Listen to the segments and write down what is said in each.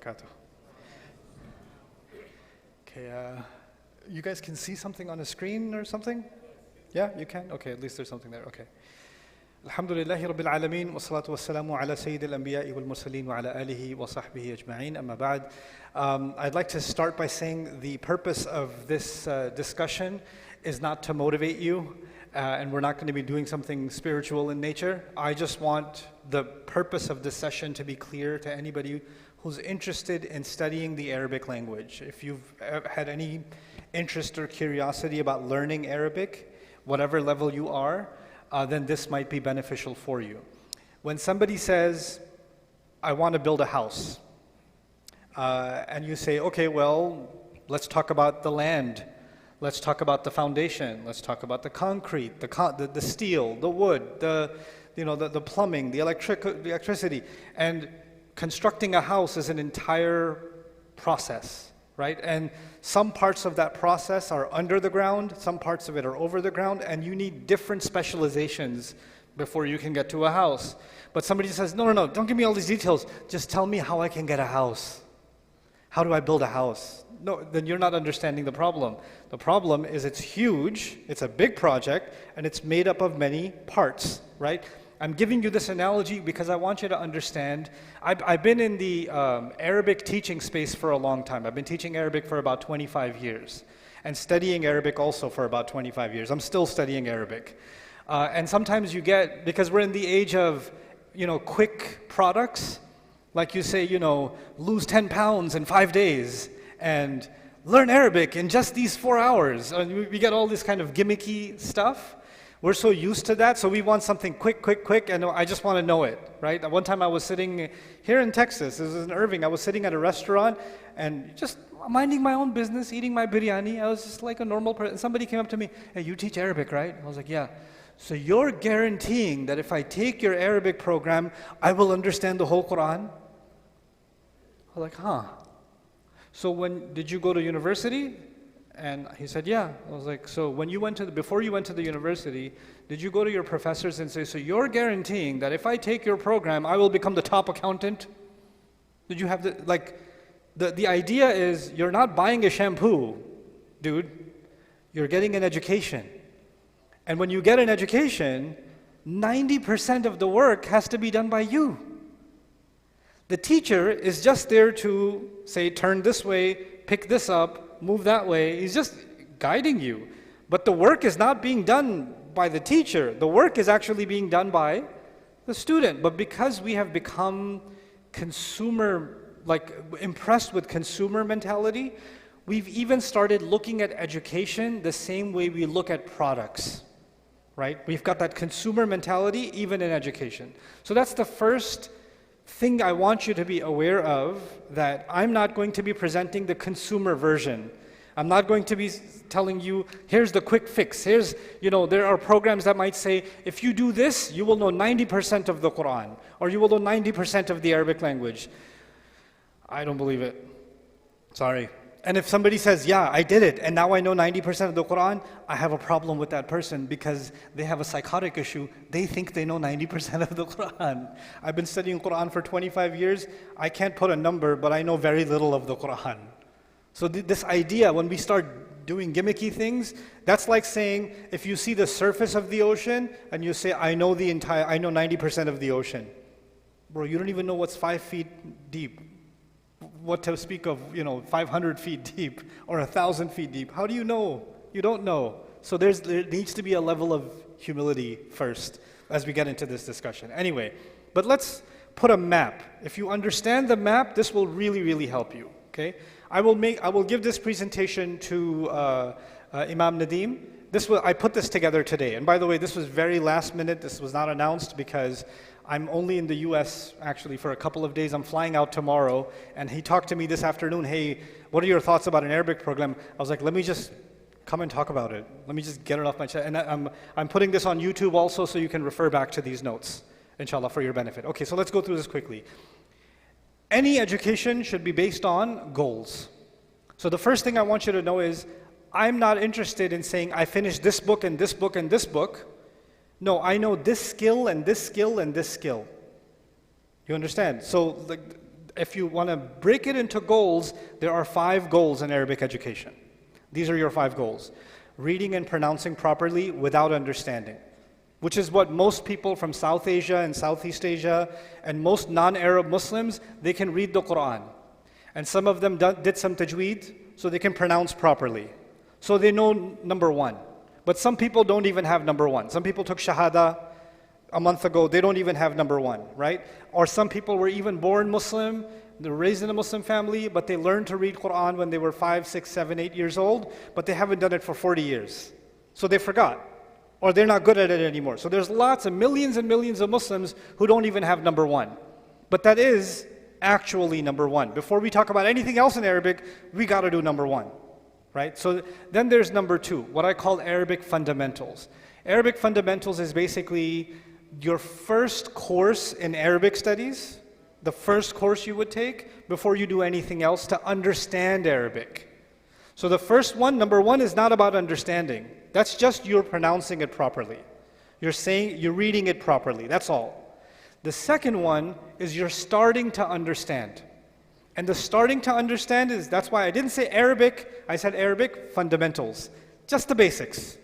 wabarakatuh. Okay, you guys can see something on the screen or something? Yeah, you can? Okay, at least there's something there. Okay. Alhamdulillahi Rabbil Alameen, wa salatu wa salamu ala Sayyidil Anbiya'i wal Mursaleen wa ala alihi wa sahbihi ajma'een, amma ba'd. I'd like to start by saying the purpose of this discussion is not to motivate you, and we're not going to be doing something spiritual in nature. I just want the purpose of this session to be clear to anybody who's interested in studying the Arabic language. If you've had any interest or curiosity about learning Arabic, whatever level you are, then this might be beneficial for you. When somebody says, I want to build a house, and you say, okay, well, let's talk about the land, let's talk about the foundation, let's talk about the concrete, the steel, the wood, the plumbing, the electricity, and constructing a house is an entire process, right? And some parts of that process are under the ground, some parts of it are over the ground, and you need different specializations before you can get to a house. But somebody says, no, don't give me all these details, just tell me how I can get a house. How do I build a house? No, then you're not understanding the problem. The problem is it's huge, it's a big project, and it's made up of many parts, right? I'm giving you this analogy because I want you to understand. I've been in the Arabic teaching space for a long time. I've been teaching Arabic for about 25 years and studying Arabic also for about 25 years. I'm still studying Arabic. And sometimes you get, because we're in the age of, quick products, like you say, lose 10 pounds in 5 days and learn Arabic in just these 4 hours. And we get all this kind of gimmicky stuff. We're so used to that, so we want something quick, and I just want to know it, right? One time I was sitting here in Texas, this was in Irving, I was sitting at a restaurant and just minding my own business, eating my biryani. I was just like a normal person. Somebody came up to me, hey, you teach Arabic, right? I was like, yeah. So you're guaranteeing that if I take your Arabic program, I will understand the whole Quran? I was like, huh. So did you go to university? And he said, yeah. I was like, so before you went to the university, did you go to your professors and say, so you're guaranteeing that if I take your program, I will become the top accountant? Did you have the idea is you're not buying a shampoo, dude. You're getting an education. And when you get an education, 90% of the work has to be done by you. The teacher is just there to say, turn this way, pick this up, move that way. He's just guiding you. But the work is not being done by the teacher. The work is actually being done by the student. But because we have become impressed with consumer mentality, we've even started looking at education the same way we look at products, right? We've got that consumer mentality even in education. So that's the first thing I want you to be aware of, that I'm not going to be presenting the consumer version. I'm not going to be telling you, here's the quick fix. There are programs that might say, if you do this, you will know 90% of the Quran, or you will know 90% of the Arabic language. I don't believe it. Sorry. And if somebody says, yeah, I did it, and now I know 90% of the Quran, I have a problem with that person because they have a psychotic issue. They think they know 90% of the Quran. I've been studying Quran for 25 years. I can't put a number, but I know very little of the Quran. So this idea, when we start doing gimmicky things, that's like saying, if you see the surface of the ocean, and you say, I know 90% of the ocean. Bro, you don't even know what's 5 feet deep. What to speak of, 500 feet deep or 1,000 feet deep. How do you know? You don't know. So there needs to be a level of humility first as we get into this discussion. Anyway, but let's put a map. If you understand the map, this will really, really help you. Okay? I will give this presentation to Imam Nadeem. I put this together today. And by the way, this was very last minute. This was not announced because I'm only in the US actually for a couple of days. I'm flying out tomorrow, and he talked to me this afternoon, hey, what are your thoughts about an Arabic program? I was like, let me just come and talk about it. Let me just get it off my chest. And I'm putting this on YouTube also, so you can refer back to these notes, inshallah, for your benefit. Okay, so let's go through this quickly. Any education should be based on goals. So the first thing I want you to know is, I'm not interested in saying, I finished this book and this book and this book. No, I know this skill and this skill and this skill. You understand? So if you want to break it into goals, there are 5 goals in Arabic education. These are your 5 goals. Reading and pronouncing properly without understanding, which is what most people from South Asia and Southeast Asia and most non-Arab Muslims, they can read the Quran. And some of them did some tajweed, so they can pronounce properly. So they know number 1. But some people don't even have number 1. Some people took Shahada a month ago, they don't even have number 1, right? Or some people were even born Muslim, they were raised in a Muslim family, but they learned to read Quran when they were 5, 6, 7, 8 years old, but they haven't done it for 40 years. So they forgot, or they're not good at it anymore. So there's lots of millions and millions of Muslims who don't even have number 1. But that is actually number 1. Before we talk about anything else in Arabic, we got to do number 1, right? So then there's number 2, what I call Arabic fundamentals. Arabic fundamentals is basically your first course in Arabic studies, the first course you would take before you do anything else to understand Arabic. So the first one, number 1, is not about understanding. That's just you're pronouncing it properly. You're reading it properly, that's all. The second one is you're starting to understand. And the starting to understand is, that's why I didn't say Arabic, I said Arabic fundamentals. Just the basics.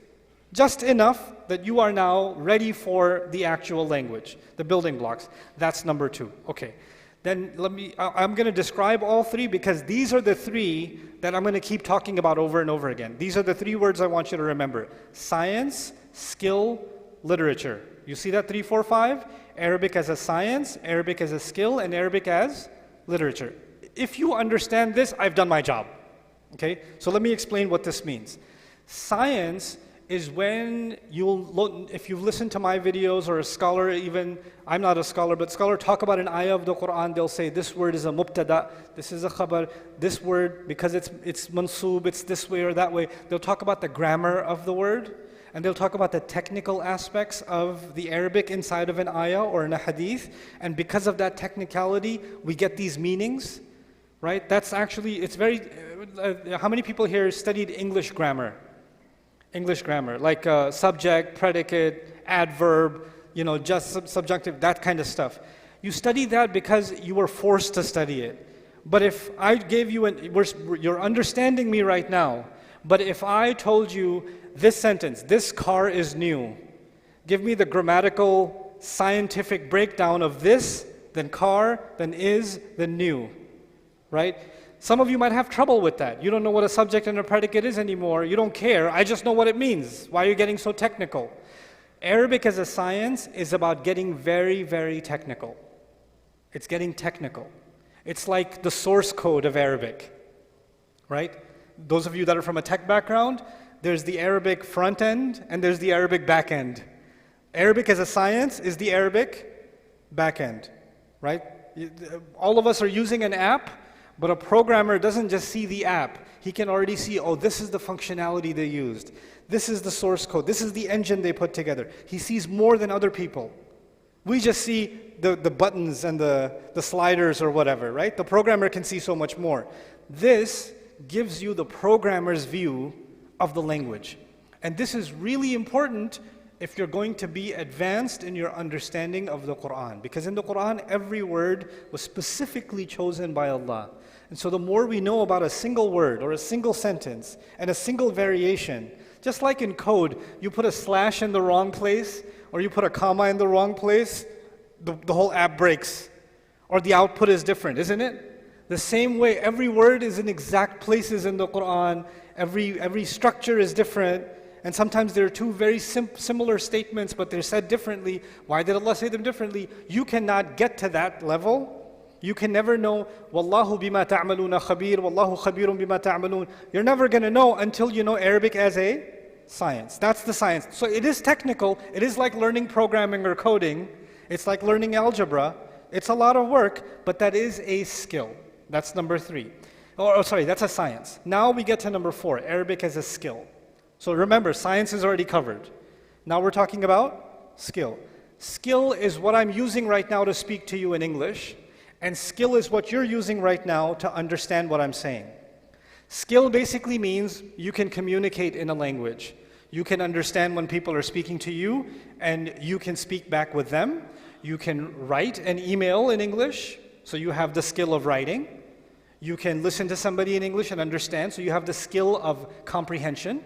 Just enough that you are now ready for the actual language, the building blocks. That's number 2. Okay. Then I'm going to describe all 3 because these are the 3 that I'm going to keep talking about over and over again. These are the 3 words I want you to remember. Science, skill, literature. You see that 3, 4, 5? Arabic as a science, Arabic as a skill, and Arabic as literature. If you understand this, I've done my job. Okay? So let me explain what this means. Science is when if you've listened to my videos or a scholar even, I'm not a scholar, but scholar talk about an ayah of the Quran, they'll say this word is a mubtada, this is a khabar, this word, because it's mansoob, it's this way or that way. They'll talk about the grammar of the word, and they'll talk about the technical aspects of the Arabic inside of an ayah or in a hadith, and because of that technicality, we get these meanings, right? That's actually, it's very, how many people here studied English grammar? English grammar, like subject, predicate, adverb, just subjunctive, that kind of stuff. You study that because you were forced to study it. But if I gave you, you're understanding me right now, but if I told you this sentence, this car is new, give me the grammatical, scientific breakdown of this, then car, then is, then new, right? Some of you might have trouble with that. You don't know what a subject and a predicate is anymore. You don't care. I just know what it means. Why are you getting so technical? Arabic as a science is about getting very, very technical. It's getting technical. It's like the source code of Arabic, right? Those of you that are from a tech background, there's the Arabic front end and there's the Arabic back end. Arabic as a science is the Arabic back end, right? All of us are using an app, but a programmer doesn't just see the app. He can already see, oh, this is the functionality they used. This is the source code. This is the engine they put together. He sees more than other people. We just see the buttons and the sliders or whatever, right? The programmer can see so much more. This gives you the programmer's view of the language. And this is really important if you're going to be advanced in your understanding of the Quran. Because in the Quran, every word was specifically chosen by Allah. And so the more we know about a single word or a single sentence and a single variation, just like in code, you put a slash in the wrong place or you put a comma in the wrong place, the whole app breaks. Or the output is different, isn't it? The same way, every word is in exact places in the Quran, every structure is different, and sometimes there are 2 very similar statements, but they're said differently. Why did Allah say them differently? You cannot get to that level. You can never know, Wallahu bima ta'maluna khabir, Wallahu khabirun bima ta'malun. You're never going to know until you know Arabic as a science. That's the science. So it is technical. It is like learning programming or coding. It's like learning algebra. It's a lot of work, but that is a skill. That's number 3. That's a science. Now we get to number 4, Arabic as a skill. So remember, science is already covered. Now we're talking about skill. Skill is what I'm using right now to speak to you in English, and skill is what you're using right now to understand what I'm saying. Skill basically means you can communicate in a language. You can understand when people are speaking to you, and you can speak back with them. You can write an email in English, so you have the skill of writing. You can listen to somebody in English and understand, so you have the skill of comprehension,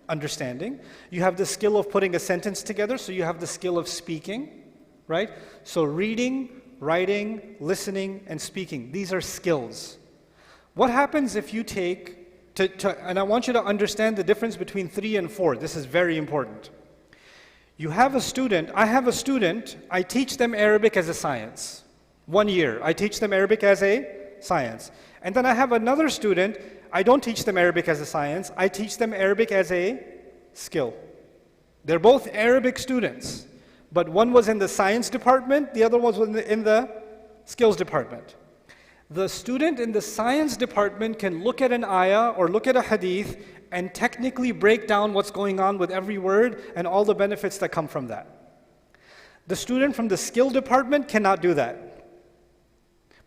understanding. You have the skill of putting a sentence together, so you have the skill of speaking, right? So reading, writing, listening, and speaking, these are skills. What happens if you take, and I want you to understand the difference between 3 and 4. This is very important. You have a student, I have a student, I teach them Arabic as a science. 1 year, I teach them Arabic as a science. And then I have another student, I don't teach them Arabic as a science, I teach them Arabic as a skill. They're both Arabic students, but one was in the science department, the other was in the skills department. The student in the science department can look at an ayah or look at a hadith and technically break down what's going on with every word and all the benefits that come from that. The student from the skill department cannot do that.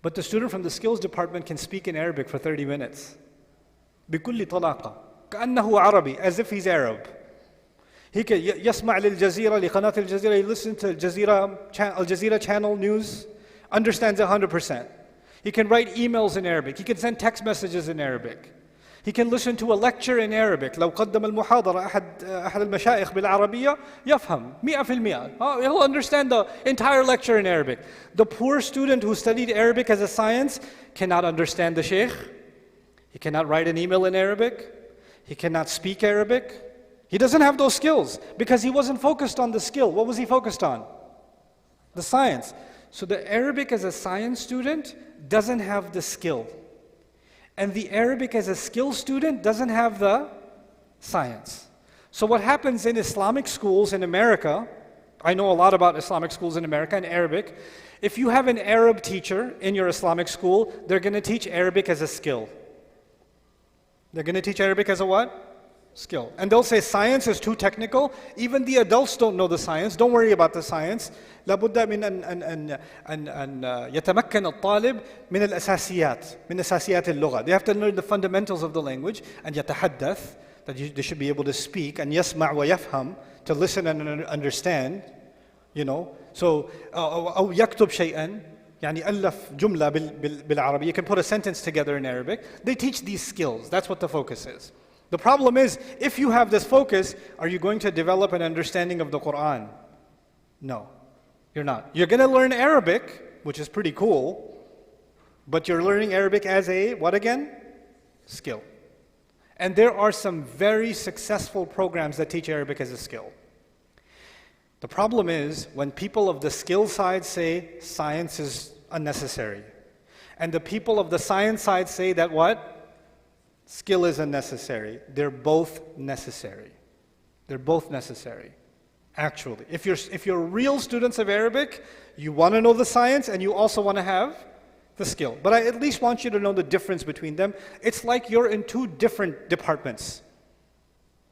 But the student from the skills department can speak in Arabic for 30 minutes. بكل طلاقة كأنه عربي, as if he's Arab. He can يسمع للجزيرة لقناة الجزيرة, he listens to Al Jazeera channel news, understands 100%. He can write emails in Arabic. He can send text messages in Arabic. He can listen to a lecture in Arabic. لو قدم المحاضرة أحد المشايخ بالعربية يفهم 100%. He'll understand the entire lecture in Arabic. The poor student who studied Arabic as a science cannot understand the Shaykh. He cannot write an email in Arabic. He cannot speak Arabic. He doesn't have those skills because he wasn't focused on the skill. What was he focused on? The science. So the Arabic as a science student doesn't have the skill. And the Arabic as a skill student doesn't have the science. So what happens in Islamic schools in America, I know a lot about Islamic schools in America and Arabic. If you have an Arab teacher in your Islamic school, they're going to teach Arabic as a skill. They're going to teach Arabic as a what? Skill. And they'll say science is too technical. Even the adults don't know the science. Don't worry about the science. لابد من أن يتمكن الطالب من الأساسيات من أساسيات اللغة. They have to learn the fundamentals of the language and يتحدث, that they should be able to speak, and يسمع ويفهم, to listen and understand, you know. So أو يكتب شيئا, يعني ألف جملة بالعربية. You can put a sentence together in Arabic. They teach these skills. That's what the focus is. The problem is, if you have this focus, are you going to develop an understanding of the Quran? No, you're not. You're going to learn Arabic, which is pretty cool, but you're learning Arabic as a, what again? Skill. And there are some very successful programs that teach Arabic as a skill. The problem is, when people of the skill side say science is unnecessary, and the people of the science side say that what? Skill is unnecessary. They're both necessary. They're both necessary, actually. If you're real students of Arabic, you want to know the science and you also want to have the skill. But I at least want you to know the difference between them. It's like you're in two different departments.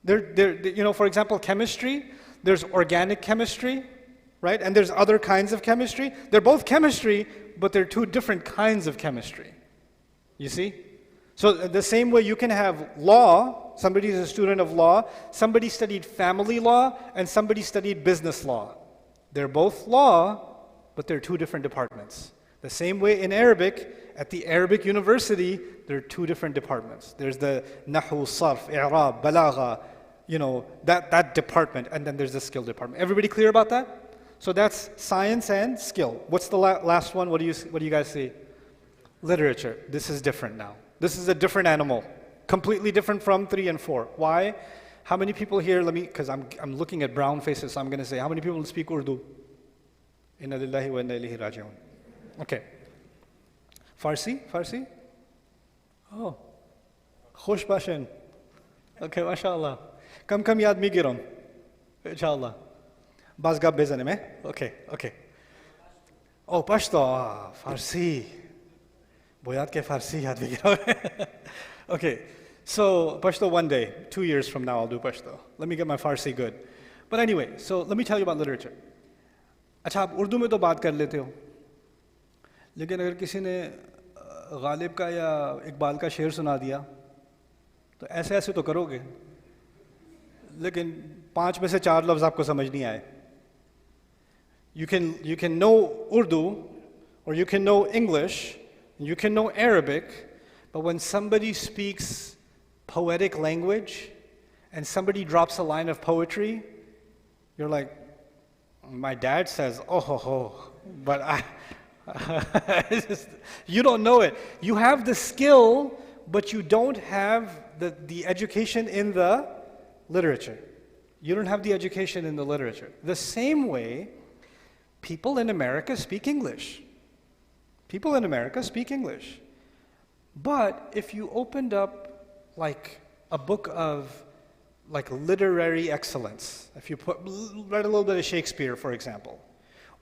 You know, for example, chemistry, there's organic chemistry, right? And there's other kinds of chemistry. They're both chemistry, but they're two different kinds of chemistry. You see? So the same way you can have law, somebody is a student of law, somebody studied family law, and somebody studied business law. They're both law, but they're two different departments. The same way in Arabic, at the Arabic University, there are two different departments. There's the Nahu, Sarf, I'rab, Balagha, you know, that department, and then there's the skill department. Everybody clear about that? So that's science and skill. What's the last one? What do you guys see? Literature. This is different now. This is a different animal, completely different from 3 and 4. Why? How many people here, because I'm looking at brown faces, so I'm going to say, how many people speak Urdu? Inna lillahi wa inna ilayhi raji'un. Okay. Farsi? Farsi? Oh. Khush bashin. Okay, mashallah. Kam yad migiram. Inshallah. Bazgab bezane mein? Okay. Oh, Pashto. Farsi. Boyat ke Farsi yad migiram. Okay. So, Pashto one day, 2 years from now, I'll do Pashto. Let me get my Farsi good. But anyway, so let me tell you about literature. अच्छा आप उर्दू में तो बात कर लेते हो, लेकिन अगर किसी ने गालिब का या इकबाल का शेर सुना दिया तो ऐसे ऐसे तो करोगे, लेकिन 5 में से 4 लफ्ज़ आपको समझ नहीं आए. You can know Urdu, or you can know English, you can know Arabic, but when somebody speaks poetic language and somebody drops a line of poetry, you're like, my dad says, oh ho ho, but you don't know it. You have the skill, but you don't have the education in the literature. You don't have the education in the literature. The same way, people in America speak English. People in America speak English. But if you opened up like a book of like literary excellence, if you read a little bit of Shakespeare, for example,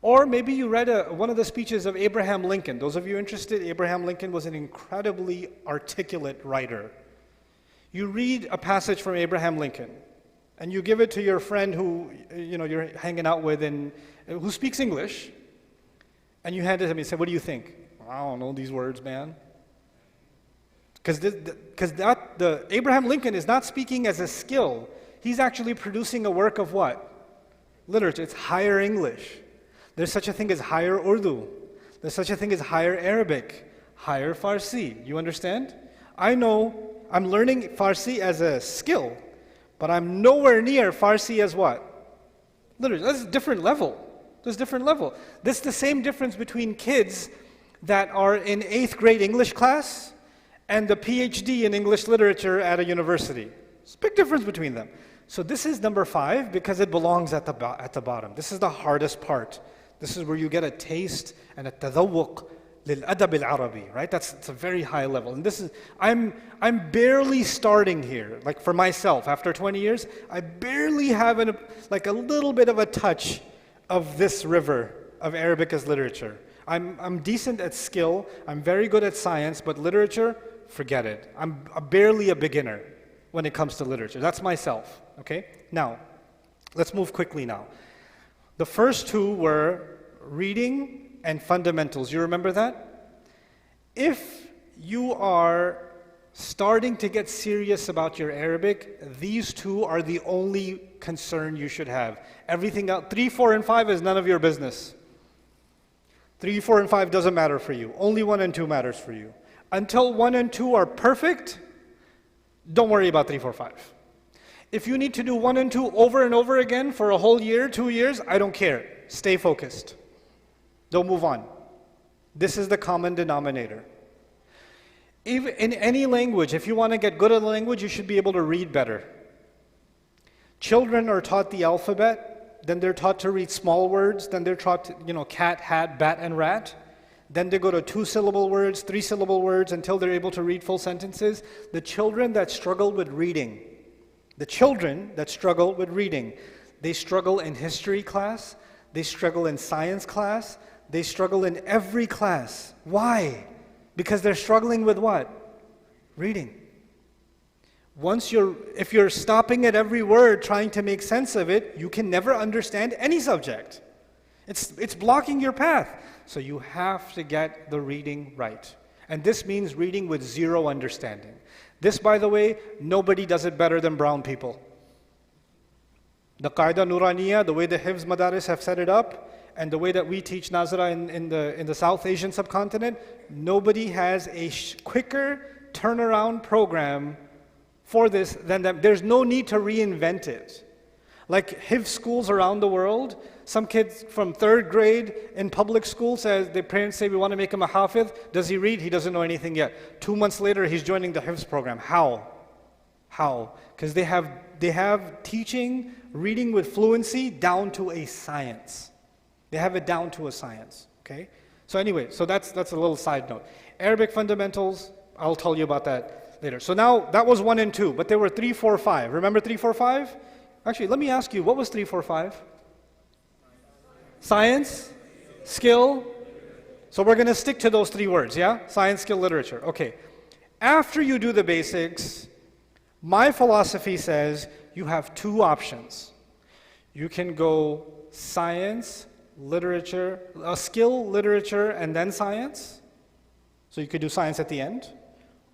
or maybe you read one of the speeches of Abraham Lincoln. Those of you interested, Abraham Lincoln was an incredibly articulate writer. You read a passage from Abraham Lincoln, and you give it to your friend who you're hanging out with and who speaks English, and you hand it to him and say, what do you think? I don't know these words, man. Because the Abraham Lincoln is not speaking as a skill. He's actually producing a work of what? Literature. It's higher English. There's such a thing as higher Urdu. There's such a thing as higher Arabic, higher Farsi. You understand? I know I'm learning Farsi as a skill, but I'm nowhere near Farsi as what? Literature. That's a different level. There's a different level. This is the same difference between kids that are in 8th grade English class and the PhD in English literature at a university. There's a big difference between them. So this is number 5 because it belongs at the bottom. This is the hardest part. This is where you get a taste and a tadawwuq lil-adab al-Arabi, right? It's a very high level. And this is, I'm barely starting here. Like for myself, after 20 years, I barely have a little bit of a touch of this river of Arabic as literature. I'm decent at skill, I'm very good at science, but literature, forget it. I'm barely a beginner when it comes to literature. That's myself, okay? Now, let's move quickly now. The first 2 were reading and fundamentals. You remember that? If you are starting to get serious about your Arabic, these 2 are the only concern you should have. Everything else, 3, 4, and 5 is none of your business. 3, 4, and 5 doesn't matter for you. Only 1 and 2 matters for you. Until 1 and 2 are perfect, don't worry about 3, 4, 5. If you need to do 1 and 2 over and over again for a whole year, 2 years, I don't care. Stay focused. Don't move on. This is the common denominator. Even in any language, if you want to get good at a language, you should be able to read better. Children are taught the alphabet, then they're taught to read small words, then they're taught, cat, hat, bat, and rat. Then they go to 2-syllable words, 3-syllable words until they're able to read full sentences. The children that struggle with reading, they struggle in history class, they struggle in science class, they struggle in every class. Why? Because they're struggling with what? Reading. If you're stopping at every word trying to make sense of it, you can never understand any subject. It's blocking your path. So you have to get the reading right. And this means reading with zero understanding. This, by the way, nobody does it better than brown people. The Qaida Nuraniya, the way the Hifdh Madaris have set it up, and the way that we teach Nazara in the South Asian subcontinent, nobody has a quicker turnaround program for this than them. There's no need to reinvent it. Like Hifdh schools around the world, some kids from 3rd grade in public school says, their parents say, we want to make him a Hafidh. Does he read? He doesn't know anything yet. 2 months later, he's joining the Hifdh program. How? Because they have teaching, reading with fluency down to a science. They have it down to a science, okay? So anyway, that's a little side note. Arabic fundamentals, I'll tell you about that later. So now, that was 1 and 2, but there were 3, 4, 5. Remember 3, 4, 5? Actually, let me ask you, what was 3, 4, 5? Science, skill. So we're going to stick to those 3 words, yeah? Science, skill, literature. Okay. After you do the basics, my philosophy says you have 2 options. You can go science, literature, skill, literature, and then science. So you could do science at the end.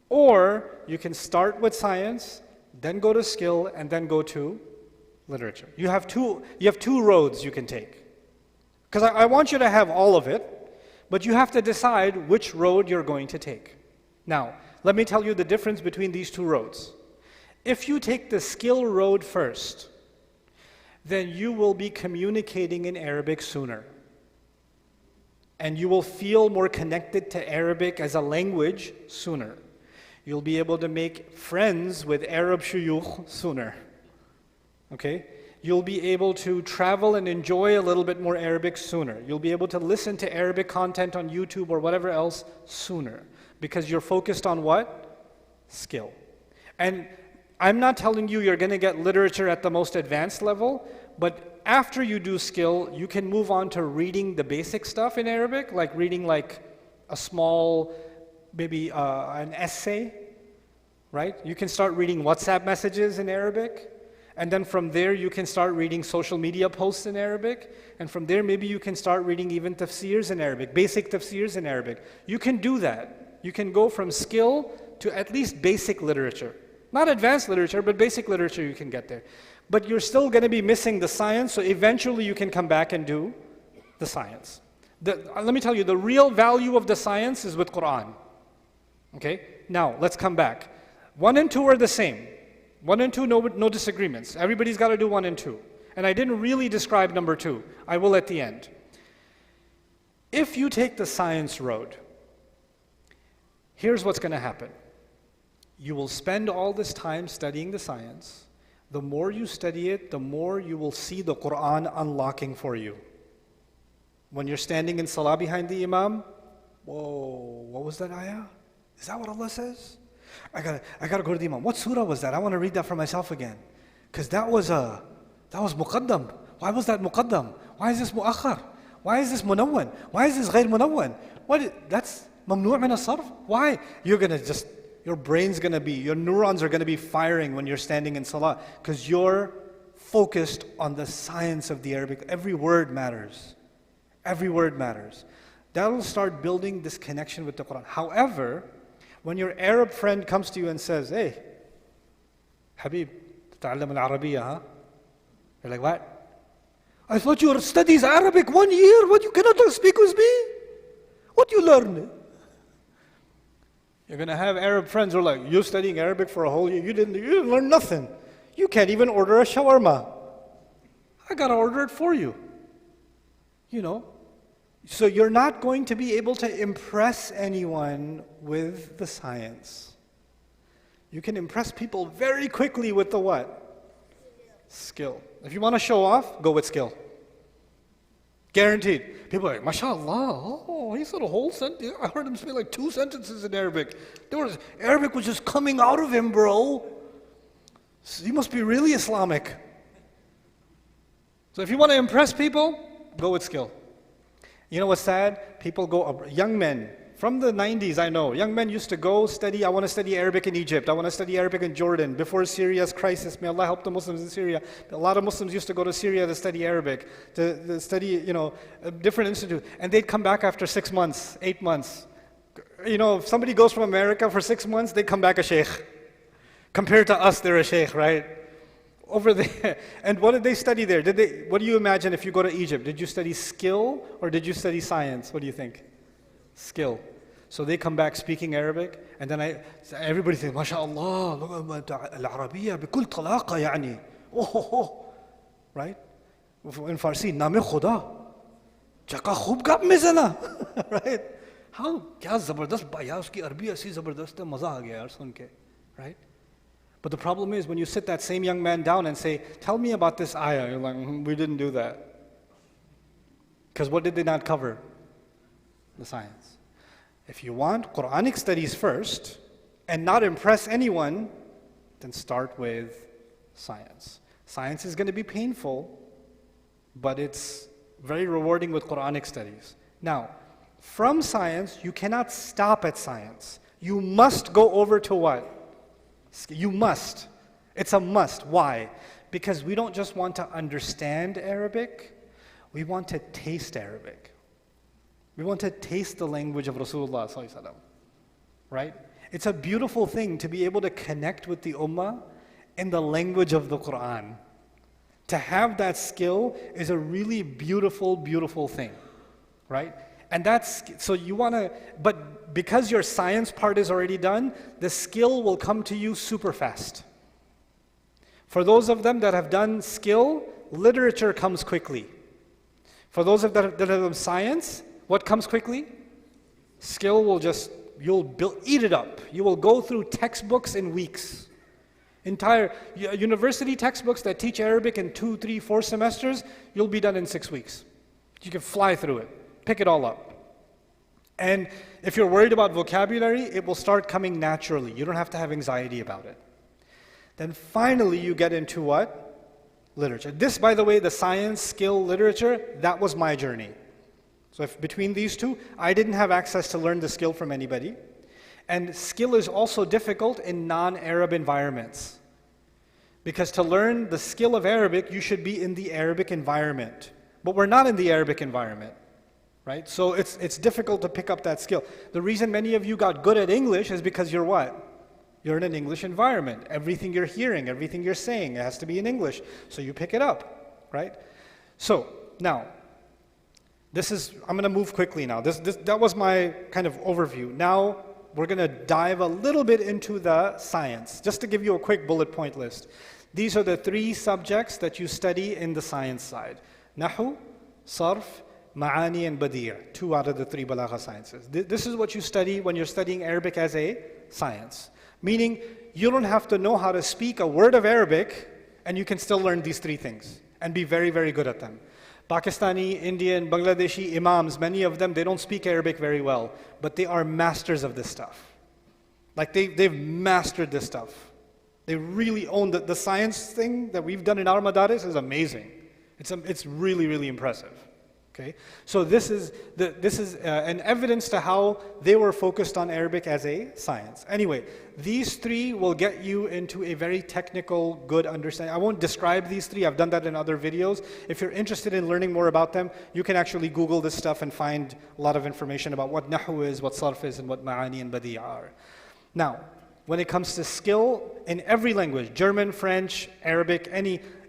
Or you can start with science, then go to skill, and then go to literature. You have two roads you can take. Because I want you to have all of it, But you have to decide which road you're going to take. Now, let me tell you the difference between these two roads. If you take the skill road first, then you will be communicating in Arabic sooner. And you will feel more connected to Arabic as a language sooner. You'll be able to make friends with Arab shuyukh sooner. Okay? You'll be able to travel and enjoy a little bit more Arabic sooner. You'll be able to listen to Arabic content on YouTube or whatever else sooner. Because you're focused on what? Skill. And I'm not telling you you're going to get literature at the most advanced level, but after you do skill, you can move on to reading the basic stuff in Arabic, like reading like a small, maybe an essay, right? You can start reading WhatsApp messages in Arabic, and then from there you can start reading social media posts in Arabic, and from there maybe you can start reading even tafsirs in Arabic, basic tafsirs in Arabic. You can do that. You can go from skill to at least basic literature. Not advanced literature, but basic literature you can get there. But you're still going to be missing the science, so eventually you can come back and do the science. Let me tell you, the real value of the science is with Quran. Okay? Now, let's come back. 1 and 2 are the same. 1 and 2, no disagreements. Everybody's got to do 1 and 2. And I didn't really describe number 2. I will at the end. If you take the science road, here's what's going to happen. You will spend all this time studying the science. The more you study it, the more you will see the Quran unlocking for you. When you're standing in salah behind the imam, whoa, what was that ayah? Is that what Allah says? I gotta go to the imam. What surah was that? I want to read that for myself again. Because that was muqaddam. Why was that muqaddam? Why is this mu'akhar? Why is this munawwan? Why is this ghayr munawwan? That's mamnu' min as-sarf? Why? Your brain's going to be, your neurons are going to be firing when you're standing in salah because you're focused on the science of the Arabic. Every word matters. Every word matters. That will start building this connection with the Quran. However, when your Arab friend comes to you and says, hey, Habib, تتعلم العربية, huh? You're like, what? I thought you studied Arabic 1 year. What, you cannot speak with me? What you learn? You're going to have Arab friends who are like, you're studying Arabic for a whole year, you didn't learn nothing. You can't even order a shawarma. I got to order it for you. You know? So you're not going to be able to impress anyone with the science. You can impress people very quickly with the what? Skill. If you want to show off, go with skill. Guaranteed. People are like, mashallah, oh, he said a whole sentence. I heard him say like 2 sentences in Arabic. Arabic was just coming out of him, bro. He must be really Islamic. So if you want to impress people, go with skill. You know what's sad? People go, young men, from the 90s I know, young men used to go study, I want to study Arabic in Egypt, I want to study Arabic in Jordan, before Syria's crisis, may Allah help the Muslims in Syria. A lot of Muslims used to go to Syria to study Arabic, to study, a different institute, and they'd come back after 6 months, 8 months. If somebody goes from America for 6 months, they come back a Shaykh. Compared to us, they're a Shaykh, right? Over there. And what did they study there? What do you imagine if you go to Egypt? Did you study skill or did you study science? What do you think? Skill. So they come back speaking Arabic, and then everybody thinks, MashaAllah, al-Arabiya bikul talaqa yani. Oh, right? In Farsi, Name Khuda. Chaka khub gap mizana. Right? How? Kya zabardast baya uski Arabiya si zabardast hai, maza aa gaya yaar sun ke. Right? But the problem is when you sit that same young man down and say, tell me about this ayah, you're like, we didn't do that. Because what did they not cover? The science. If you want Quranic studies first and not impress anyone, then start with science. Science is going to be painful, but it's very rewarding with Quranic studies. Now, from science, you cannot stop at science. You must go over to what? You must. It's a must. Why? Because we don't just want to understand Arabic, we want to taste Arabic. We want to taste the language of Rasulullah sallallahu alaihi wasallam. Right? It's a beautiful thing to be able to connect with the ummah in the language of the Quran. To have that skill is a really beautiful, beautiful thing. Right? And so you want to, but because your science part is already done, the skill will come to you super fast. For those of them that have done skill, literature comes quickly. For those of them that have done science, what comes quickly? Skill will just, eat it up. You will go through textbooks in weeks. Entire university textbooks that teach Arabic in 2, 3, 4 semesters, you'll be done in 6 weeks. You can fly through it, pick it all up. And if you're worried about vocabulary, it will start coming naturally. You don't have to have anxiety about it. Then finally you get into what? Literature. This, by the way, the science, skill, literature, that was my journey. So if between these two, I didn't have access to learn the skill from anybody. And skill is also difficult in non-Arab environments. Because to learn the skill of Arabic, you should be in the Arabic environment. But we're not in the Arabic environment, right? So it's difficult to pick up that skill. The reason many of you got good at English is because you're what? You're in an English environment. Everything you're hearing, everything you're saying, it has to be in English. So you pick it up, right? So now, I'm going to move quickly now. That was my kind of overview. Now, we're going to dive a little bit into the science, just to give you a quick bullet point list. These are the 3 subjects that you study in the science side. Nahu, Sarf, Ma'ani, and Badi'. 2 out of the 3 Balagha sciences. This is what you study when you're studying Arabic as a science. Meaning, you don't have to know how to speak a word of Arabic, and you can still learn these 3 things, and be very, very good at them. Pakistani, Indian, Bangladeshi imams, many of them, they don't speak Arabic very well, but they are masters of this stuff. Like they've mastered this stuff. They really own the science thing that we've done in our madaris is amazing. It's really, really impressive. Okay, so this is an evidence to how they were focused on Arabic as a science. Anyway, these 3 will get you into a very technical, good understanding. I won't describe these 3. I've done that in other videos. If you're interested in learning more about them, you can actually Google this stuff and find a lot of information about what Nahu is, what Sarf is, and what Ma'ani and Badi' are. Now, when it comes to skill, in every language, German, French, Arabic,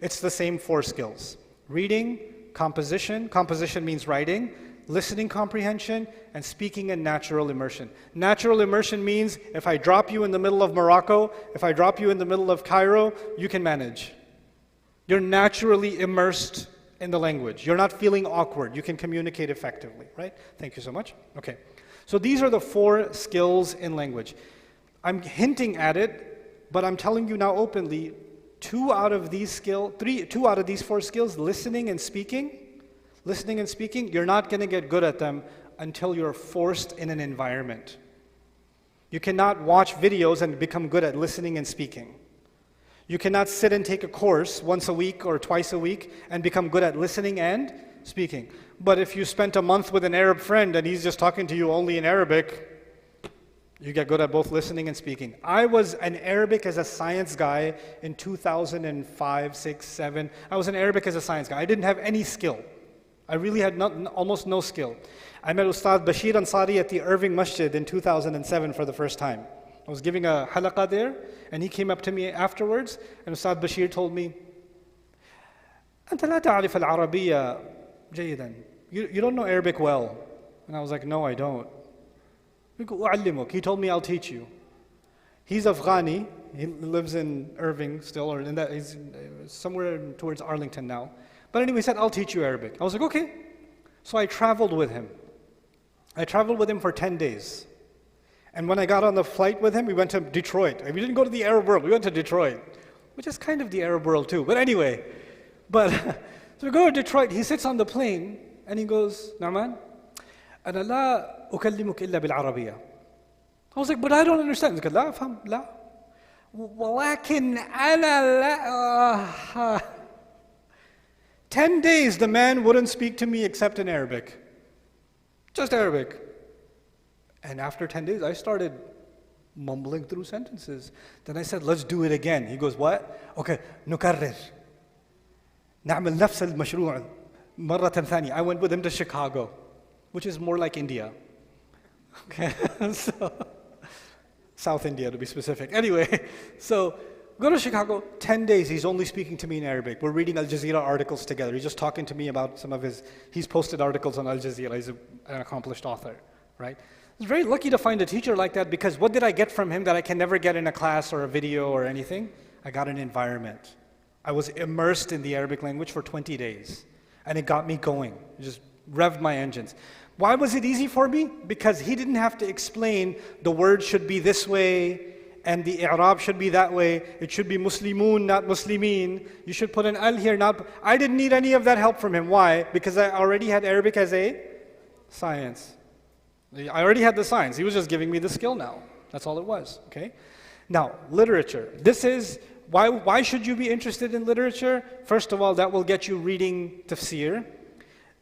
it's the same 4 skills. Reading, composition means writing, listening comprehension, and speaking and natural immersion. Natural immersion means if I drop you in the middle of Morocco, if I drop you in the middle of Cairo, you can manage. You're naturally immersed in the language. You're not feeling awkward. You can communicate effectively, right? Thank you so much. Okay. So these are the 4 skills in language. I'm hinting at it, but I'm telling you now openly, 2 out of these 4 skills, listening and speaking, you're not going to get good at them until you're forced in an environment. You cannot watch videos and become good at listening and speaking. You cannot sit and take a course once a week or twice a week and become good at listening and speaking. But if you spent a month with an Arab friend and he's just talking to you only in Arabic, you get good at both listening and speaking. I was an Arabic as a science guy in 2005, 6, 7. I was an Arabic as a science guy. I didn't have any skill. I really had almost no skill. I met Ustadh Bashir Ansari at the Irving Masjid in 2007 for the first time. I was giving a halaqah there, and he came up to me afterwards, and Ustadh Bashir told me, أنت لا تعرف العربية جيدا. You don't know Arabic well. And I was like, no, I don't. He told me, I'll teach you. He's Afghani. He lives in Irving still, or he's somewhere towards Arlington now. But anyway, he said, I'll teach you Arabic. I was like, okay. So I traveled with him. I traveled with him for 10 days. And when I got on the flight with him, we went to Detroit. We didn't go to the Arab world, we went to Detroit, which is kind of the Arab world too. But anyway, so we go to Detroit, he sits on the plane, and he goes, Nouman, أنا لا أكلمك إلا بالعربية. I was like, but I don't understand. He said, لا أفهم لا ولكن أنا لا 10 days the man wouldn't speak to me except in Arabic. Just Arabic. And after 10 days I started mumbling through sentences. Then I said, let's do it again. He goes, what? Okay, نكرر نعمل نفس المشروع مرة ثانية. I went with him to Chicago, which is more like India. Okay, so South India to be specific. Anyway, so Go to Chicago, 10 days, he's only speaking to me in Arabic. We're reading Al Jazeera articles together. He's just talking to me about some of he's posted articles on Al Jazeera. He's an accomplished author, right? I was very lucky to find a teacher like that, because what did I get from him that I can never get in a class or a video or anything? I got an environment. I was immersed in the Arabic language for 20 days, and it got me going. It just revved my engines. Why was it easy for me? Because he didn't have to explain the word should be this way, and the i'rab should be that way. It should be muslimun, not muslimin. You should put an al here, not. I didn't need any of that help from him. Why? Because I already had Arabic as a science. I already had the science. He was just giving me the skill now. That's all it was, okay? Now, literature. This is, why should you be interested in literature? First of all, that will get you reading tafsir.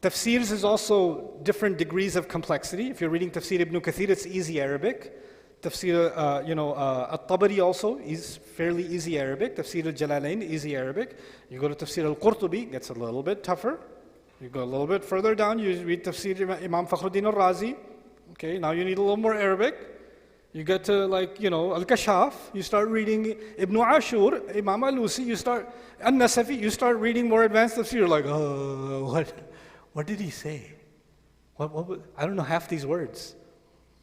Tafsirs is also different degrees of complexity. If you're reading Tafsir Ibn Kathir, it's easy Arabic. Tafsir, At-Tabari also is fairly easy Arabic. Tafsir Al-Jalalain, easy Arabic. You go to Tafsir Al-Qurtubi, gets a little bit tougher. You go a little bit further down, you read Tafsir Imam Fakhruddin Al-Razi. Okay, now you need a little more Arabic. You get to Al-Kashaf, you start reading Ibn Ashur, Imam Al-Lusi, you start, An-Nasafi, you start reading more advanced tafsir. You're like, oh, what did he say? What, I don't know half these words.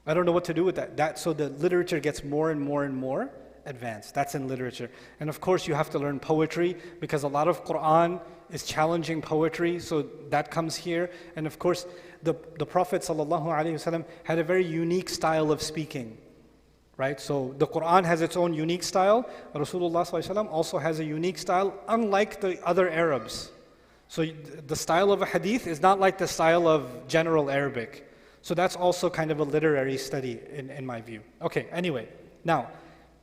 I don't know what to do with that. So the literature gets more and more and more advanced. That's in literature. And of course you have to learn poetry, because a lot of Quran is challenging poetry, so that comes here. And of course the Prophet ﷺ had a very unique style of speaking. Right? So the Quran has its own unique style. Rasulullah ﷺ also has a unique style, unlike the other Arabs. So the style of a hadith is not like the style of general Arabic. So that's also kind of a literary study in my view. Okay, anyway, now,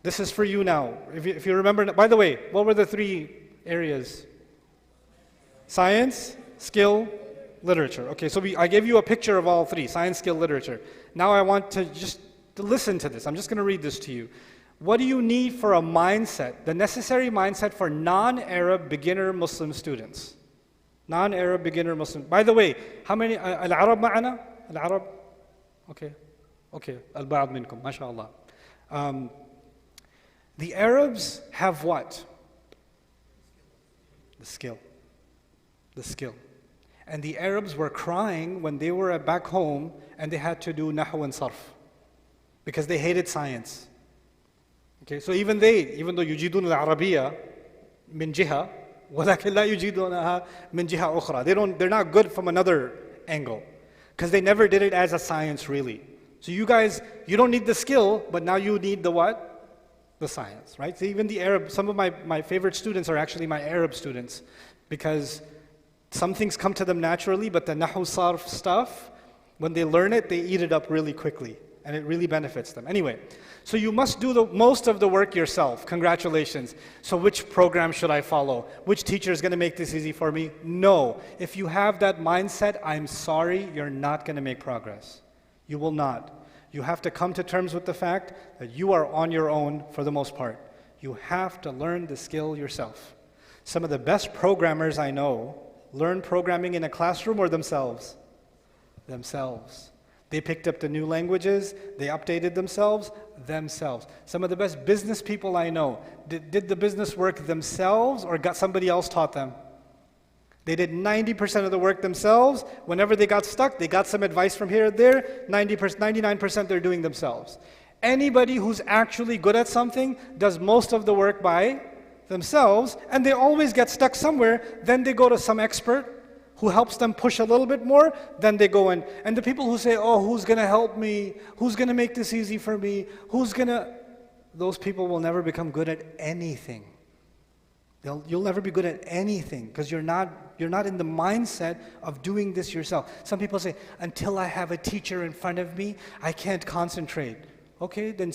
this is for you now. If you remember, by the way, what were the 3 areas? Science, skill, literature. Okay, so I gave you a picture of all 3, science, skill, literature. Now I want to just listen to this. I'm just going to read this to you. What do you need for a mindset, the necessary mindset for non-Arab beginner Muslim students? Non-Arab beginner Muslim. By the way, how many, al-Arab ma'ana? Al-Arab? Okay. Al-Ba'ad minkum, mashallah. The Arabs have what? The skill. The skill. And the Arabs were crying when they were back home and they had to do Nahu and Sarf, because they hated science. Okay, so even though yujidun al-Arabiya min jiha, walakin la yujidunaha min jiha ukhra. They're not good from another angle, because they never did it as a science really. So you guys, you don't need the skill, but now you need the what? The science, right? So even the Arab, some of my favorite students are actually my Arab students, because some things come to them naturally, but the Nahu Sarf stuff, when they learn it, they eat it up really quickly, and it really benefits them. Anyway, so you must do most of the work yourself. Congratulations. So which program should I follow? Which teacher is going to make this easy for me? No. If you have that mindset, I'm sorry, you're not going to make progress. You will not. You have to come to terms with the fact that you are on your own for the most part. You have to learn the skill yourself. Some of the best programmers I know learn programming in a classroom or themselves? Themselves. They picked up the new languages, they updated themselves. Some of the best business people I know, did the business work themselves or got somebody else taught them? They did 90% of the work themselves. Whenever they got stuck, they got some advice from here and there. 99% they're doing themselves. Anybody who's actually good at something does most of the work by themselves, and they always get stuck somewhere. Then they go to some expert who helps them push a little bit more. Then they go in. And the people who say, oh, who's going to help me? Who's going to make this easy for me? Those people will never become good at anything. You'll never be good at anything because you're not in the mindset of doing this yourself. Some people say, until I have a teacher in front of me, I can't concentrate. Okay, then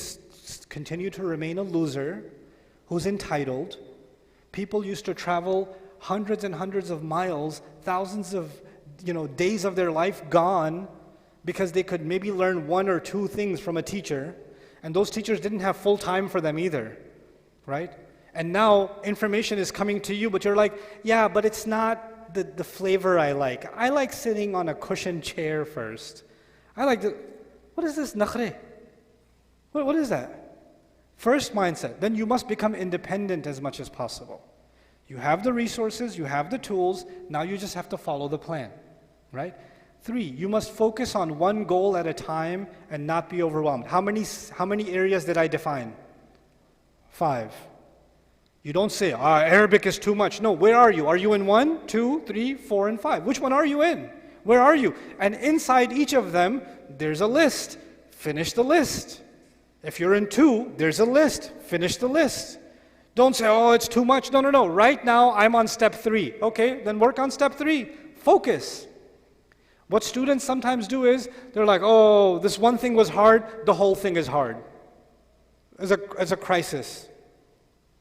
continue to remain a loser who's entitled. People used to travel hundreds and hundreds of miles, thousands of days of their life gone because they could maybe learn 1 or 2 things from a teacher, and those teachers didn't have full time for them either, right? And now information is coming to you, but you're like, yeah, but it's not the flavor I like. I like sitting on a cushioned chair first. What is this nakhre? What is that? First mindset. Then you must become independent as much as possible. You have the resources, you have the tools, now you just have to follow the plan, right? 3, you must focus on one goal at a time and not be overwhelmed. How many areas did I define? 5. You don't say, Arabic is too much. No, where are you? Are you in 1, 2, 3, 4, and 5? Which one are you in? Where are you? And inside each of them, there's a list. Finish the list. If you're in 2, there's a list. Finish the list. Don't say, it's too much. No. Right now, I'm on step 3. Okay, then work on step 3. Focus. What students sometimes do is, they're like, this one thing was hard, the whole thing is hard. As a crisis.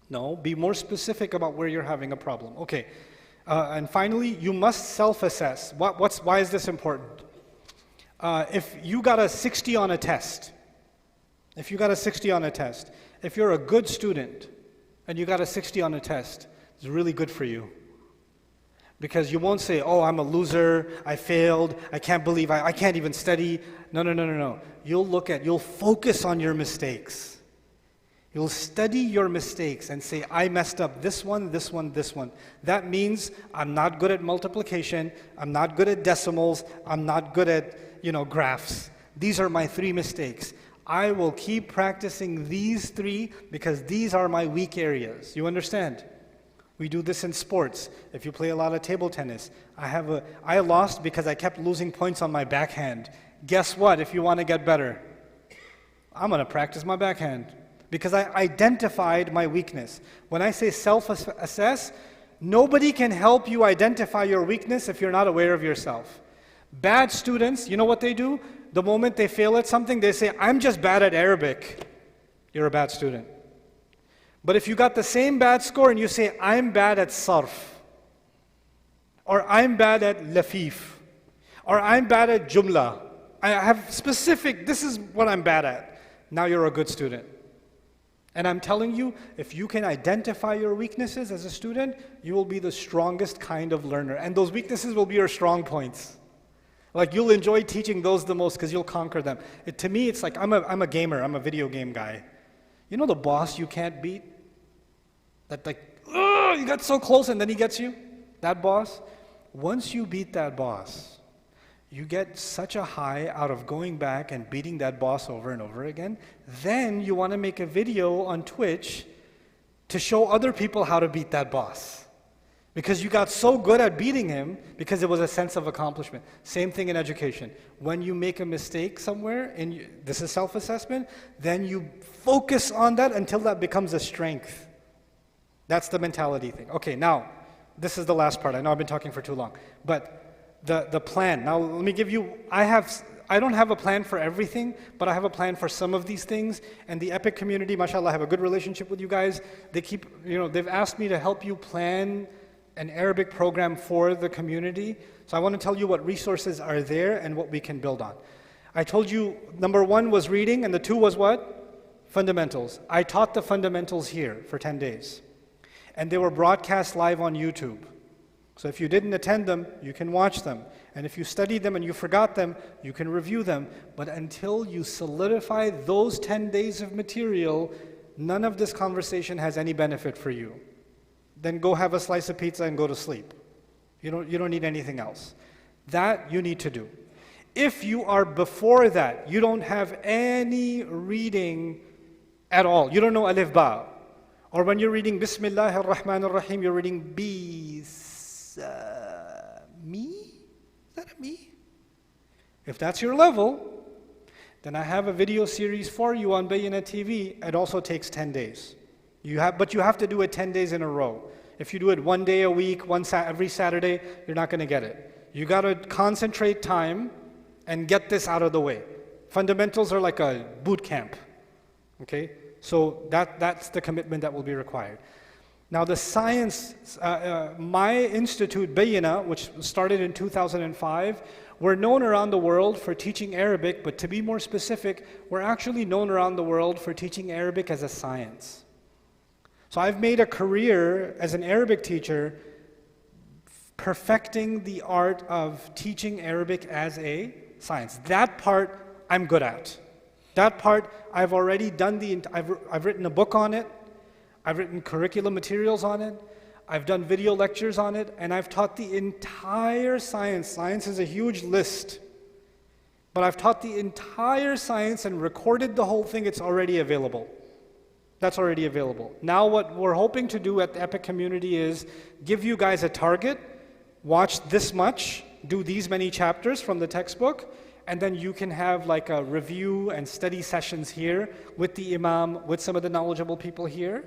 No, be more specific about where you're having a problem. Okay, and finally, you must self-assess. Why is this important? If you got a 60 on a test, if you're a good student and you got a 60 on a test, it's really good for you. Because you won't say, I'm a loser, I failed, I can't believe I can't even study. No. You'll focus on your mistakes. You'll study your mistakes and say, I messed up this one. That means I'm not good at multiplication, I'm not good at decimals, I'm not good at, graphs. These are my 3 mistakes. I will keep practicing these 3 because these are my weak areas. You understand? We do this in sports. If you play a lot of table tennis, I lost because I kept losing points on my backhand. Guess what? If you want to get better, I'm going to practice my backhand. Because I identified my weakness. When I say self-assess, nobody can help you identify your weakness if you're not aware of yourself. Bad students, you know what they do? The moment they fail at something, they say, I'm just bad at Arabic. You're a bad student. But if you got the same bad score and you say, I'm bad at sarf, or I'm bad at lafif, or I'm bad at jumla, I have specific, this is what I'm bad at. Now you're a good student. And I'm telling you, if you can identify your weaknesses as a student, you will be the strongest kind of learner. And those weaknesses will be your strong points. Like you'll enjoy teaching those the most because you'll conquer them. To me, it's like I'm a gamer, I'm a video game guy. You know the boss you can't beat? That you got so close and then he gets you? That boss? Once you beat that boss, you get such a high out of going back and beating that boss over and over again. Then you want to make a video on Twitch to show other people how to beat that boss. Because you got so good at beating him because it was a sense of accomplishment. Same thing in education. When you make a mistake somewhere, this is self-assessment, then you focus on that until that becomes a strength. That's the mentality thing. Okay, now, this is the last part. I know I've been talking for too long. But the plan. Now let me give you, I don't have a plan for everything, but I have a plan for some of these things. And the Epic community, mashallah, I have a good relationship with you guys. They've asked me to help you plan an Arabic program for the community. So I want to tell you what resources are there and what we can build on. I told you number 1 was reading and the 2 was what? Fundamentals. I taught the fundamentals here for 10 days. And they were broadcast live on YouTube. So if you didn't attend them, you can watch them. And if you studied them and you forgot them, you can review them. But until you solidify those 10 days of material, none of this conversation has any benefit for you. Then go have a slice of pizza and go to sleep. You don't need anything else. That you need to do. If you are before that, you don't have any reading at all. You don't know Alif Ba. Or when you're reading Bismillah ar-Rahman ar-Rahim, you're reading me? Is that a me? If that's your level, then I have a video series for you on Bayyinah TV. It also takes 10 days. But you have to do it 10 days in a row. If you do it 1 day a week, every Saturday, you're not going to get it. You got to concentrate time and get this out of the way. Fundamentals are like a boot camp. Okay? So that's the commitment that will be required. Now the science, my institute, Bayyinah, which started in 2005, we're known around the world for teaching Arabic, but to be more specific, we're actually known around the world for teaching Arabic as a science. So I've made a career as an Arabic teacher perfecting the art of teaching Arabic as a science. That part I'm good at. That part, I've already done I've written a book on it. I've written curriculum materials on it. I've done video lectures on it, and I've taught the entire science. Science is a huge list. But I've taught the entire science and recorded the whole thing. It's already available. That's already available. Now what we're hoping to do at the Epic community is give you guys a target, watch this much, do these many chapters from the textbook, and then you can have like a review and study sessions here with the imam, with some of the knowledgeable people here,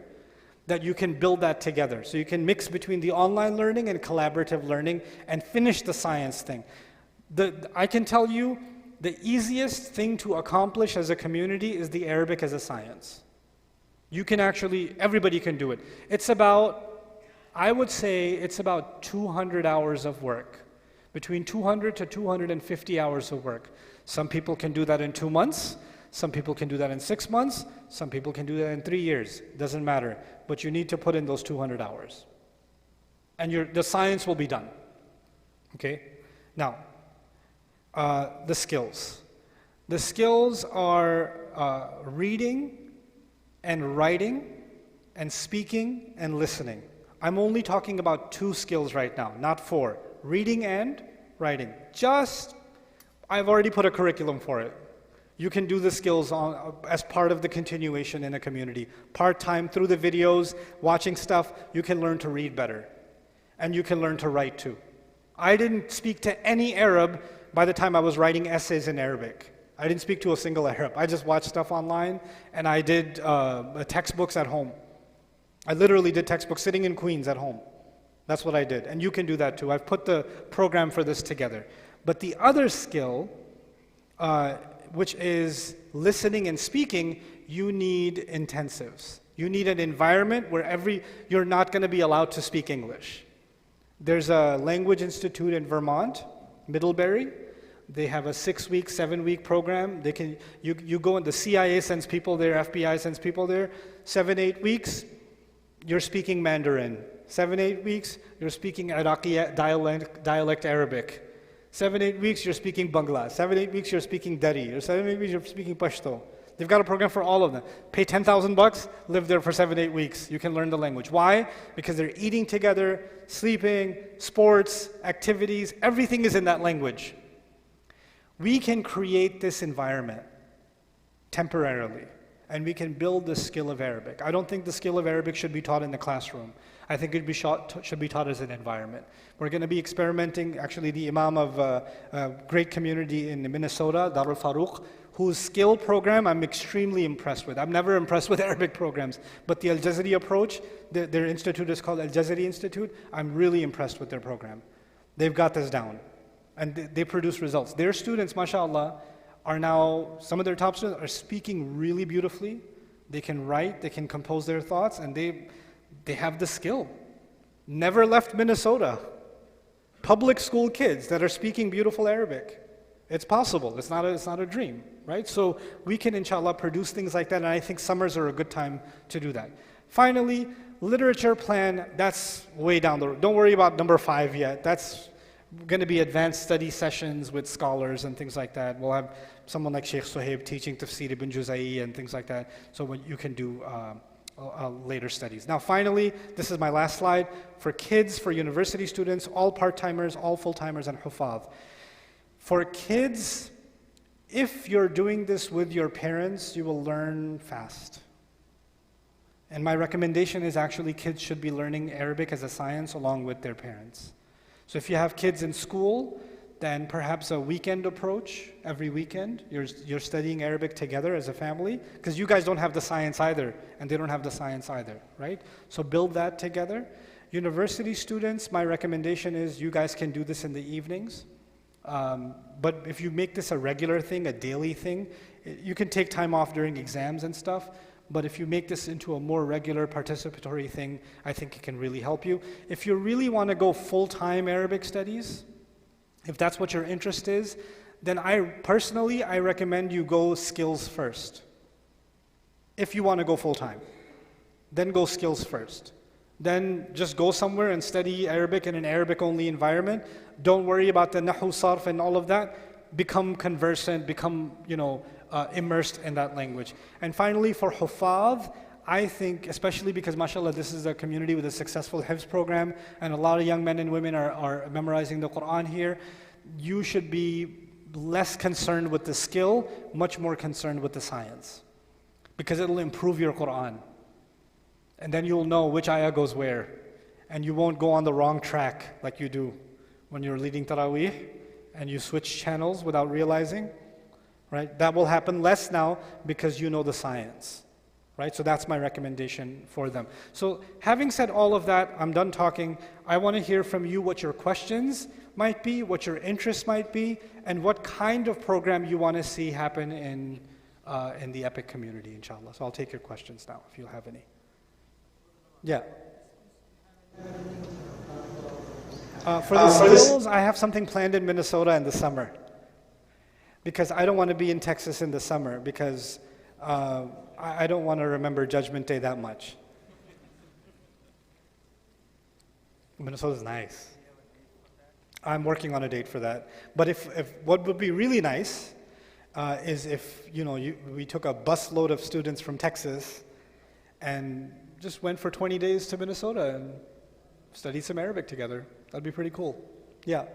that you can build that together. So you can mix between the online learning and collaborative learning and finish the science thing. I can tell you, the easiest thing to accomplish as a community is the Arabic as a science. You can actually, everybody can do it. It's about, I would say, it's about 200 hours of work. Between 200 to 250 hours of work. Some people can do that in 2 months. Some people can do that in 6 months. Some people can do that in 3 years. Doesn't matter. But you need to put in those 200 hours. And the science will be done. Okay? Now, the skills. The skills are reading and writing and speaking and listening. I'm only talking about 2 skills right now, not 4. Reading and writing. I've already put a curriculum for it. You can do the skills as part of the continuation in a community. Part-time, through the videos, watching stuff, you can learn to read better. And you can learn to write too. I didn't speak to any Arab by the time I was writing essays in Arabic. I didn't speak to a single Arab. I just watched stuff online, and I did textbooks at home. I literally did textbooks sitting in Queens at home. That's what I did, and you can do that too. I've put the program for this together. But the other skill, which is listening and speaking, you need intensives. You need an environment where you're not going to be allowed to speak English. There's a language institute in Vermont, Middlebury. They have a 6-week, 7-week program. You go and the CIA sends people there, FBI sends people there. 7-8 weeks, you're speaking Mandarin. 7-8 weeks, you're speaking Iraqi dialect Arabic. 7-8 weeks, you're speaking Bangla. 7-8 weeks, you're speaking Dari. Or 7-8 weeks, you're speaking Pashto. They've got a program for all of them. Pay $10,000, live there for 7-8 weeks. You can learn the language. Why? Because they're eating together, sleeping, sports, activities, everything is in that language. We can create this environment temporarily, and we can build the skill of Arabic. I don't think the skill of Arabic should be taught in the classroom. I think it should be taught as an environment. We're going to be experimenting, actually the imam of a great community in Minnesota, Darul, whose skill program I'm extremely impressed with. I'm never impressed with Arabic programs, but the Al-Jazari approach, their institute is called Al-Jazari Institute. I'm really impressed with their program. They've got this down, and they produce results. Their students, mashallah, are now, some of their top students are speaking really beautifully. They can write, they can compose their thoughts, and they have the skill. Never left Minnesota. Public school kids that are speaking beautiful Arabic. It's possible. It's not a dream, right? So we can, inshallah, produce things like that, and I think summers are a good time to do that. Finally, literature plan, that's way down the road. Don't worry about number 5 yet. That's going to be advanced study sessions with scholars and things like that. We'll have someone like Shaykh Suhaib teaching Tafsir ibn Juzai and things like that, so when you can do later studies. Now finally, this is my last slide, for kids, for university students, all part-timers, all full-timers, and Hufadh. For kids, if you're doing this with your parents, you will learn fast. And my recommendation is actually kids should be learning Arabic as a science along with their parents. So if you have kids in school, then perhaps a weekend approach. Every weekend, you're studying Arabic together as a family, because you guys don't have the science either, and they don't have the science either, right? So build that together. University students, my recommendation is you guys can do this in the evenings. But if you make this a regular thing, a daily thing, you can take time off during exams and stuff, but if you make this into a more regular participatory thing, I think it can really help you. If you really want to go full-time Arabic studies, if that's what your interest is, then I recommend you go skills first. If you want to go full-time, then go skills first. Then just go somewhere and study Arabic in an Arabic-only environment. Don't worry about the nahu, sarf, and all of that. Become conversant, become, immersed in that language. And finally, for Huffaz, I think, especially because mashallah, this is a community with a successful Hifdh program, and a lot of young men and women are memorizing the Quran here, you should be less concerned with the skill, much more concerned with the science. Because it'll improve your Quran. And then you'll know which ayah goes where. And you won't go on the wrong track like you do when you're leading Taraweeh and you switch channels without realizing. Right? That will happen less now because you know the science. Right? So that's my recommendation for them. So having said all of that, I'm done talking. I want to hear from you what your questions might be, what your interests might be, and what kind of program you want to see happen in the EPIC community, inshallah. So I'll take your questions now, if you have any. Yeah. For the skills, I have something planned in Minnesota in the summer. Because I don't want to be in Texas in the summer, because I don't want to remember Judgment Day that much. Minnesota's nice. I'm working on a date for that. But if what would be really nice is if we took a busload of students from Texas and just went for 20 days to Minnesota and studied some Arabic together. That'd be pretty cool. Yeah.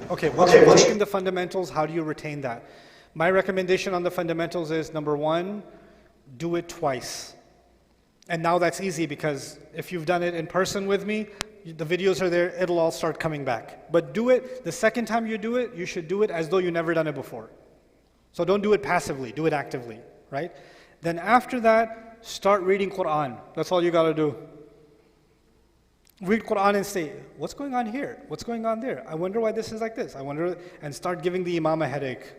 Okay, once you've taken the fundamentals, how do you retain that? My recommendation on the fundamentals is, number one, do it twice. And now that's easy because if you've done it in person with me, the videos are there, it'll all start coming back. But do it, the second time you do it, you should do it as though you've never done it before. So don't do it passively, do it actively, right? Then after that, start reading Quran. That's all you gotta do. Read Quran and say, what's going on here? What's going on there? I wonder why this is like this. I wonder, and start giving the Imam a headache.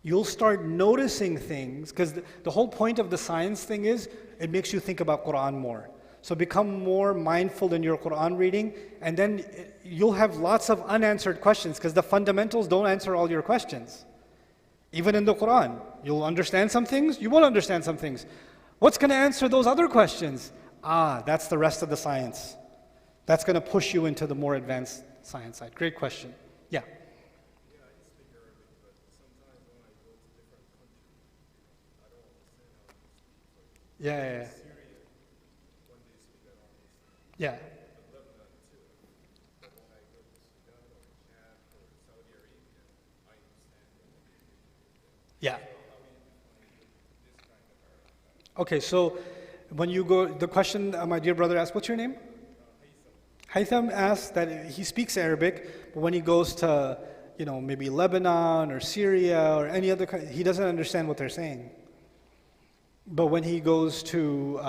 You'll start noticing things, because the whole point of the science thing is, it makes you think about Quran more. So become more mindful in your Quran reading, and then you'll have lots of unanswered questions, because the fundamentals don't answer all your questions. Even in the Quran, you'll understand some things, you won't understand some things. What's going to answer those other questions? That's the rest of the science. That's going to push you into the more advanced science side. Great question. Yeah. Yeah. Yeah. Yeah. Okay, so when you go, the question my dear brother asked, what's your name? Haytham asked that he speaks Arabic, but when he goes to, maybe Lebanon or Syria or any other country, he doesn't understand what they're saying. But when he goes to,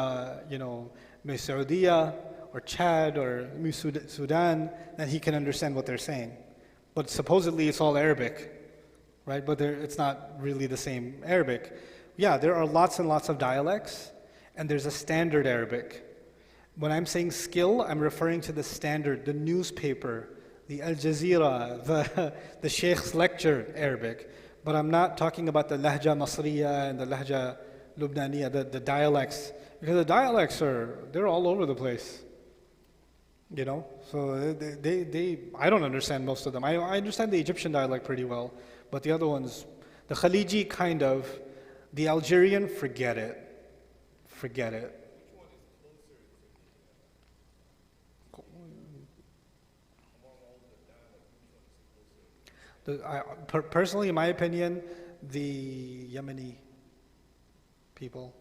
maybe Saudi or Chad or Sudan, then he can understand what they're saying. But supposedly it's all Arabic, right? But it's not really the same Arabic. Yeah, there are lots and lots of dialects, and there's a standard Arabic. When I'm saying skill, I'm referring to the standard, the newspaper, the Al Jazeera, the Shaykh's lecture Arabic. But I'm not talking about the Lahja Masriya and the Lahja Lubnaniya, the dialects. Because the dialects they're all over the place. So I don't understand most of them. I understand the Egyptian dialect pretty well, but the other ones, the Khaliji kind of, the Algerian, forget it. Forget it. Personally, in my opinion, the Yemeni people,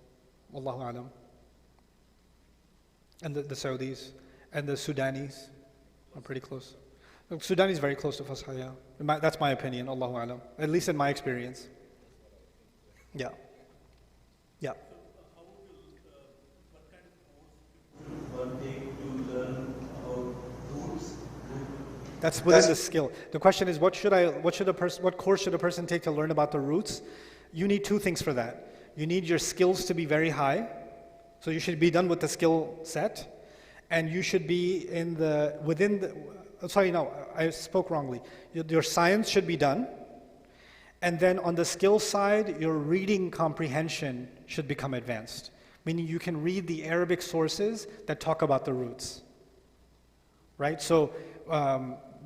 Wallahu alam, and the Saudis, and the Sudanis are pretty close. Sudan is very close to Fusha, yeah. That's my opinion, Allahu alam, at least in my experience. Yeah. Yeah. That's within the skill. The question is, what course should a person take to learn about the roots? You need two things for that. You need your skills to be very high, so you should be done with the skill set, and you should be I spoke wrongly. Your science should be done, and then on the skill side, your reading comprehension should become advanced, meaning you can read the Arabic sources that talk about the roots. Right? So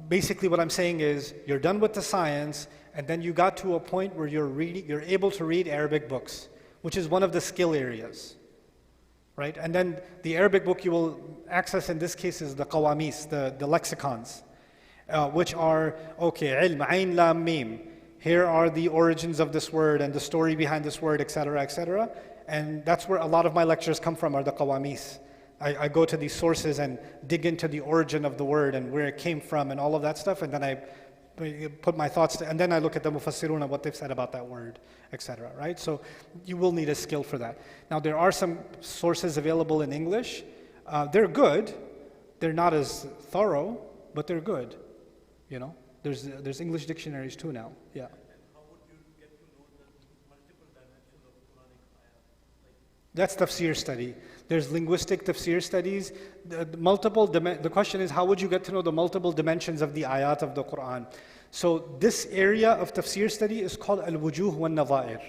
basically what I'm saying is, you're done with the science, and then you got to a point where you're able to read Arabic books, which is one of the skill areas, right? And then the Arabic book you will access in this case is the qawamis, the lexicons, which are, okay, ilm, ayn, lam, mim. Here are the origins of this word and the story behind this word, etc., etc. And that's where a lot of my lectures come from, are the qawamis. I go to these sources and dig into the origin of the word and where it came from and all of that stuff, and then I put my thoughts, and then I look at the mufassirun and what they've said about that word, etc. Right? So you will need a skill for that. Now there are some sources available in English. They're good. They're not as thorough, but they're good. You know, there's English dictionaries too now. Yeah. And how would you get to know the multiple dimensions of Quranic ayat? That's tafsir study. There's linguistic tafsir studies. The question is, how would you get to know the multiple dimensions of the ayat of the Quran? So this area of tafsir study is called al-wujuh wal-nadha'ir,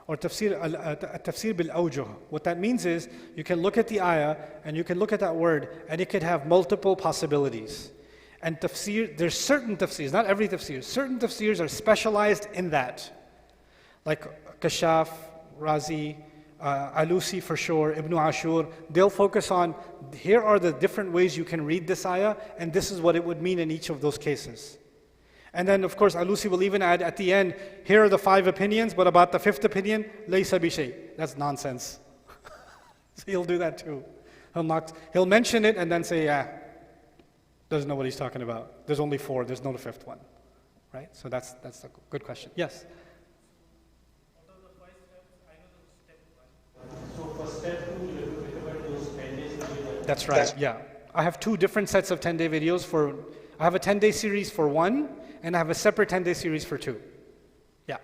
or tafsir bil-awjuh. What that means is, you can look at the ayah and you can look at that word and it could have multiple possibilities. And tafsir, there's certain tafsirs, not every tafsir, certain tafsirs are specialized in that. Like Kashaf, Razi, Alusi for sure, Ibn Ashur, they'll focus on, here are the different ways you can read this ayah, and this is what it would mean in each of those cases. And then of course Alusi will even add at the end, here are the 5 opinions, but about the 5th opinion, laysa bi shay. That's nonsense. So he'll do that too. He'll mention it and then say, yeah, doesn't know what he's talking about. There's only 4, there's no 5th one. Right? So that's a good question. Yes? So for step 2, you recommend those 10 days videos? That's right, yeah. I have 2 different sets of 10-day videos I have a 10-day series for 1, and I have a separate 10-day series for 2. Yeah.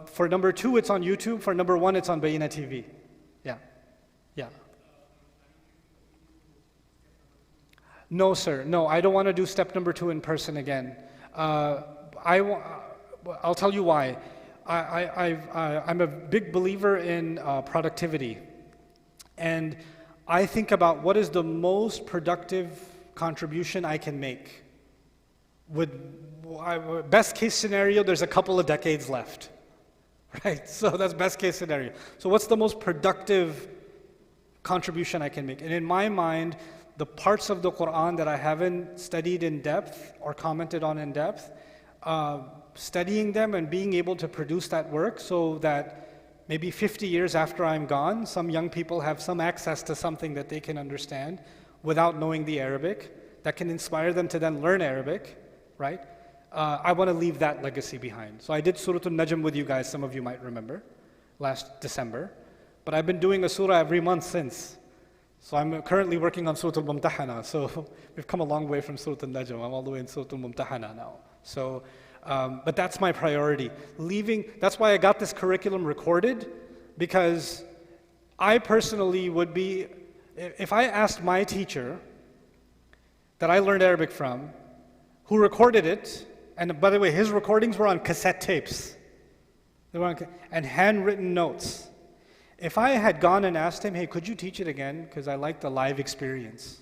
For number 2, it's on YouTube. For number 1, it's on Bayina TV. Yeah. Yeah. No, sir. No, I don't want to do step number 2 in person again. I'll tell you why. I'm a big believer in productivity. And I think about what is the most productive contribution I can make. Best case scenario, there's a couple of decades left. Right? So that's best case scenario. So what's the most productive contribution I can make? And in my mind, the parts of the Quran that I haven't studied in depth or commented on in depth, studying them and being able to produce that work so that maybe 50 years after I'm gone, some young people have some access to something that they can understand without knowing the Arabic, that can inspire them to then learn Arabic, right? I want to leave that legacy behind. So I did Surah Al-Najm with you guys, some of you might remember, last December. But I've been doing a surah every month since. So I'm currently working on Surah Al-Mumtahana. So we've come a long way from Surah Al-Najm. I'm all the way in Surah Al-Mumtahana now. So, but that's my priority. That's why I got this curriculum recorded, because I personally would be, if I asked my teacher that I learned Arabic from, who recorded it, and by the way, his recordings were on cassette tapes. They were and handwritten notes. If I had gone and asked him, hey, could you teach it again? Because I like the live experience.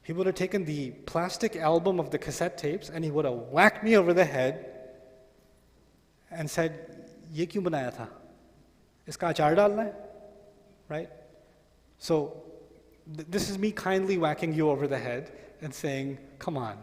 He would have taken the plastic album of the cassette tapes and he would have whacked me over the head and said, "Ye kyun banaya tha? Iska achar dalna hai?" Right? So this is me kindly whacking you over the head and saying, come on.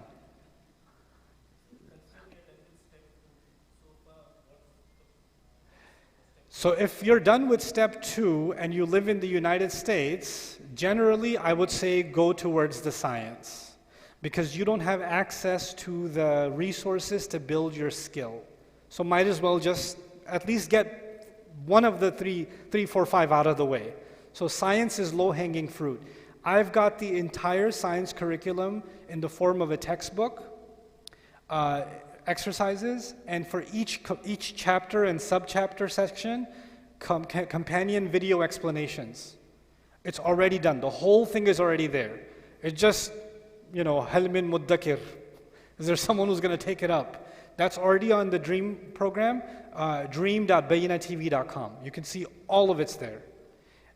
So if you're done with step 2 and you live in the United States, generally I would say go towards the science, because you don't have access to the resources to build your skill. So might as well just at least get one of the 3, 4, 5 out of the way. So science is low-hanging fruit. I've got the entire science curriculum in the form of a textbook, exercises, and for each chapter and sub-chapter section, companion video explanations. It's already done. The whole thing is already there. It's just, hal min muddakir. Is there someone who's going to take it up? That's already on the Dream program, dream.bayinatv.com. You can see all of it's there.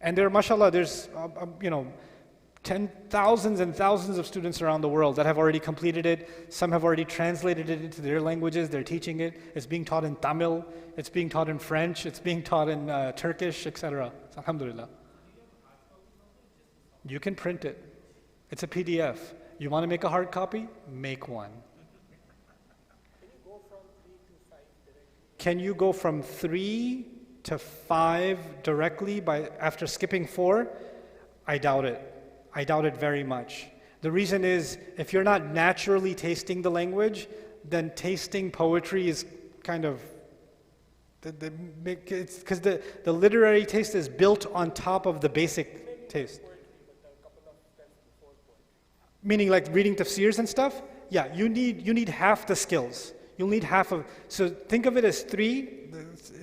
And there, mashallah, there's, Thousands and thousands of students around the world that have already completed it. Some have already translated it into their languages. They're teaching it. It's being taught in Tamil. It's being taught in French. It's being taught in Turkish, etc. So, alhamdulillah. You can print it. It's a PDF. You want to make a hard copy? Make one. Can you go from 3 to 5 directly after skipping 4? I doubt it. I doubt it very much. The reason is, if you're not naturally tasting the language, then tasting poetry is kind of, because the literary taste is built on top of the basic taste. Meaning like reading tafsirs and stuff? Yeah, you need half the skills. You'll need half of, so think of it as 3,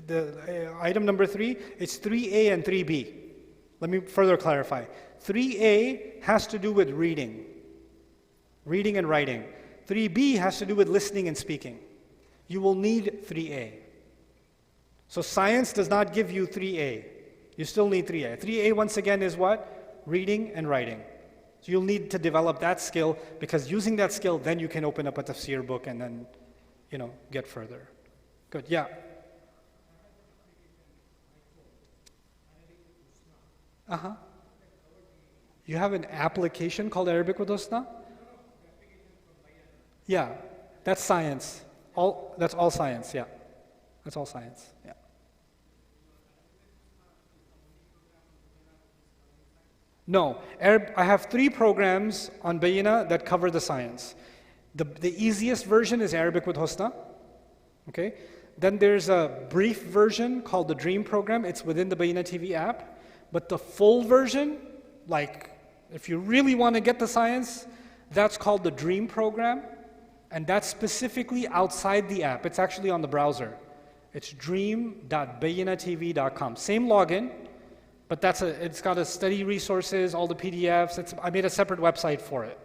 the item number 3, it's 3A and 3B. Let me further clarify. 3A has to do with reading and writing. 3B has to do with listening and speaking. You will need 3A. So science does not give you 3A. You still need 3A. 3A once again is what? Reading and writing. So you'll need to develop that skill, because using that skill, then you can open up a tafsir book and then, get further. Good, yeah. Uh-huh. You have an application called Arabic with Husna? Yeah, that's science. That's all science, yeah. That's all science, yeah. No, I have 3 programs on Bayina that cover the science. The easiest version is Arabic with Husna, okay? Then there's a brief version called the Dream program. It's within the Bayina TV app. But the full version, like if you really want to get the science, that's called the Dream program. And that's specifically outside the app. It's actually on the browser. It's dream.bayinatv.com. Same login, but it's got a study resources, all the PDFs. I made a separate website for it.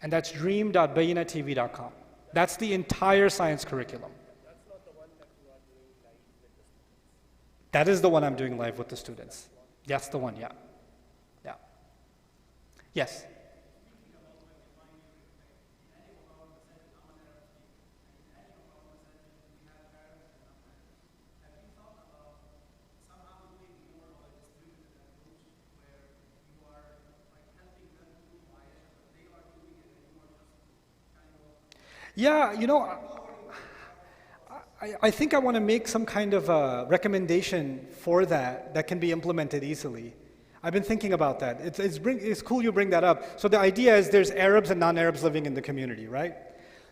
And that's dream.bayinatv.com. That's the entire science curriculum. That's not the one that you are doing live with the students. That is the one I'm doing live with the students. That's the one, yeah. Yeah. Yes. Yeah, I think I want to make some kind of a recommendation for that can be implemented easily. I've been thinking about that. It's cool you bring that up. So the idea is there's Arabs and non-Arabs living in the community, right?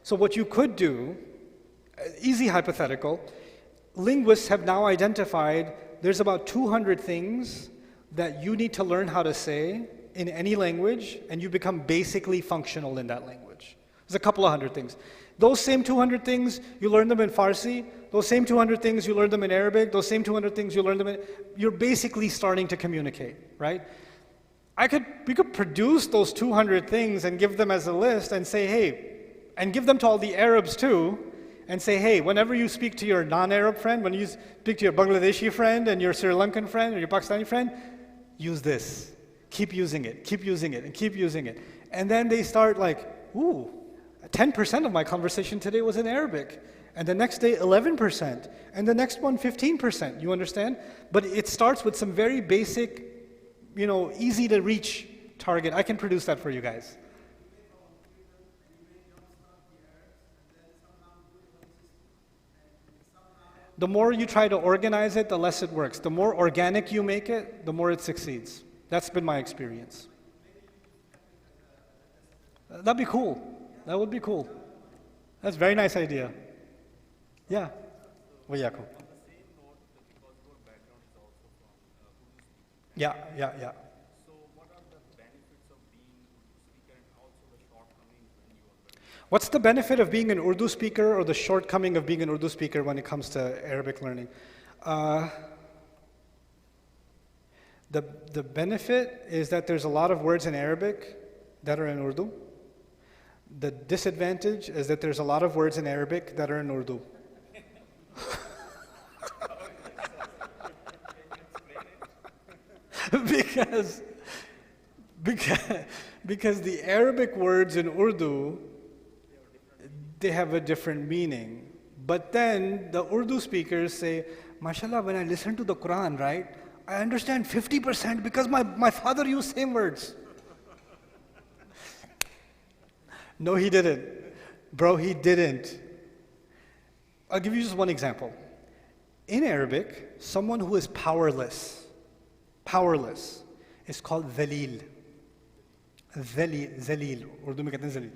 So what you could do, easy hypothetical, linguists have now identified there's about 200 things that you need to learn how to say in any language, and you become basically functional in that language. There's a couple of hundred things. Those same 200 things, you learn them in Farsi. Those same 200 things, you learn them in Arabic. Those same 200 things, you learn them in... You're basically starting to communicate, right? We could produce those 200 things and give them as a list and say, hey, and give them to all the Arabs too, and say, hey, whenever you speak to your non-Arab friend, when you speak to your Bangladeshi friend and your Sri Lankan friend or your Pakistani friend, use this. Keep using it, keep using it, and keep using it. And then they start like, ooh, 10% of my conversation today was in Arabic. And the next day, 11%. And the next one, 15%. You understand? But it starts with some very basic, easy to reach target. I can produce that for you guys. The more you try to organize it, the less it works. The more organic you make it, the more it succeeds. That's been my experience. That'd be cool. That would be cool. That's a very nice idea. Yeah. Wayakum. Yeah. So what are the benefits of being Urdu speaker and also the shortcomings when you are learning? What's the benefit of being an Urdu speaker or the shortcoming of being an Urdu speaker when it comes to Arabic learning? The benefit is that there's a lot of words in Arabic that are in Urdu. The disadvantage is that there's a lot of words in Arabic that are in Urdu. Because the Arabic words in Urdu, they have a different meaning. But then the Urdu speakers say, mashallah, when I listen to the Quran, right, I understand 50% because my father used same words. No, he didn't. Bro, he didn't. I'll give you just one example. In Arabic, someone who is powerless is called dhalil. Dhalil. Urdu mein kehte hain dhalil.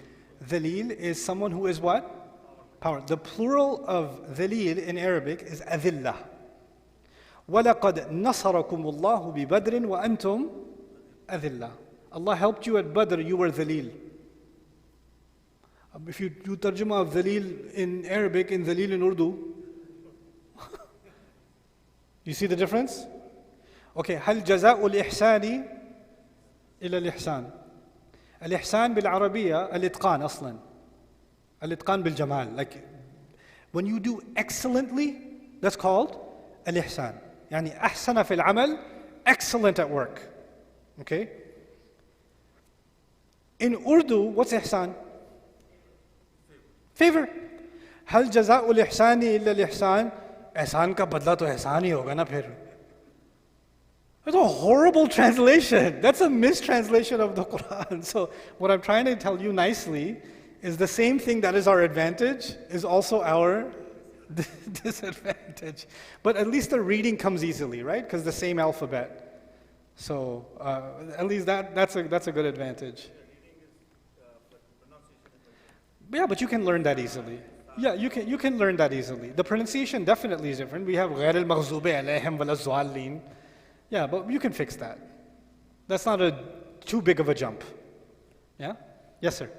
Dhalil is someone who is what? Power. The plural of dhalil in Arabic is adillah. وَلَقَدْ نَصَرَكُمُ اللَّهُ بِبَدْرٍ وَأَنْتُمْ أَذِلَّةٌ. Allah helped you at Badr, you were dhalil. If you do tarjuma of dhalil in Arabic and dhalil in Urdu, you see the difference? Okay, هل جزاء الإحسان إلى الإحسان. الإحسان بالعربية الإتقان أصلا. الإتقان بالجمال. Like when you do excellently, that's called الإحسان. يعني أحسن في العمل, excellent at work. Okay? In Urdu, what's إحسان? Favor. هل جزاء الإحسان إلا الإحسان. एहसान का बदला तो एहसान ही होगा ना फिर. That's a horrible translation. That's a mistranslation of the Quran. So what I'm trying to tell you nicely is the same thing that is our advantage is also our disadvantage. But at least the reading comes easily, right? Because the same alphabet. So at least that's a good advantage. Yeah, but you can learn that easily. Yeah, you can learn that easily. The pronunciation definitely is different. We have غير المغضوب عليهم ولا الضالين. Yeah, but you can fix that. That's not too big of a jump. Yeah? Yes, sir.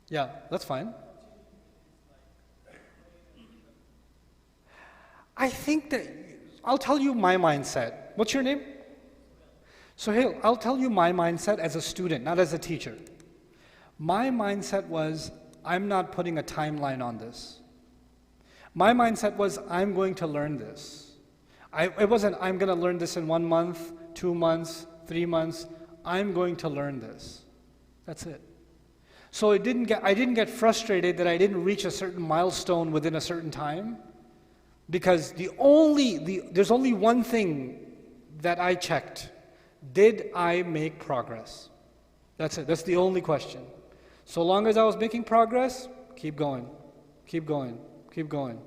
Yeah, that's fine. I think that, I'll tell you my mindset. What's your name? Sohail, I'll tell you my mindset as a student, not as a teacher. My mindset was, I'm not putting a timeline on this. My mindset was, I'm going to learn this. It wasn't, I'm going to learn this in 1 month, 2 months, 3 months. I'm going to learn this. That's it. So I didn't get frustrated that I didn't reach a certain milestone within a certain time, because there's only one thing that I checked. Did I make progress? That's it. That's the only question. So long as I was making progress, keep going, keep going, keep going.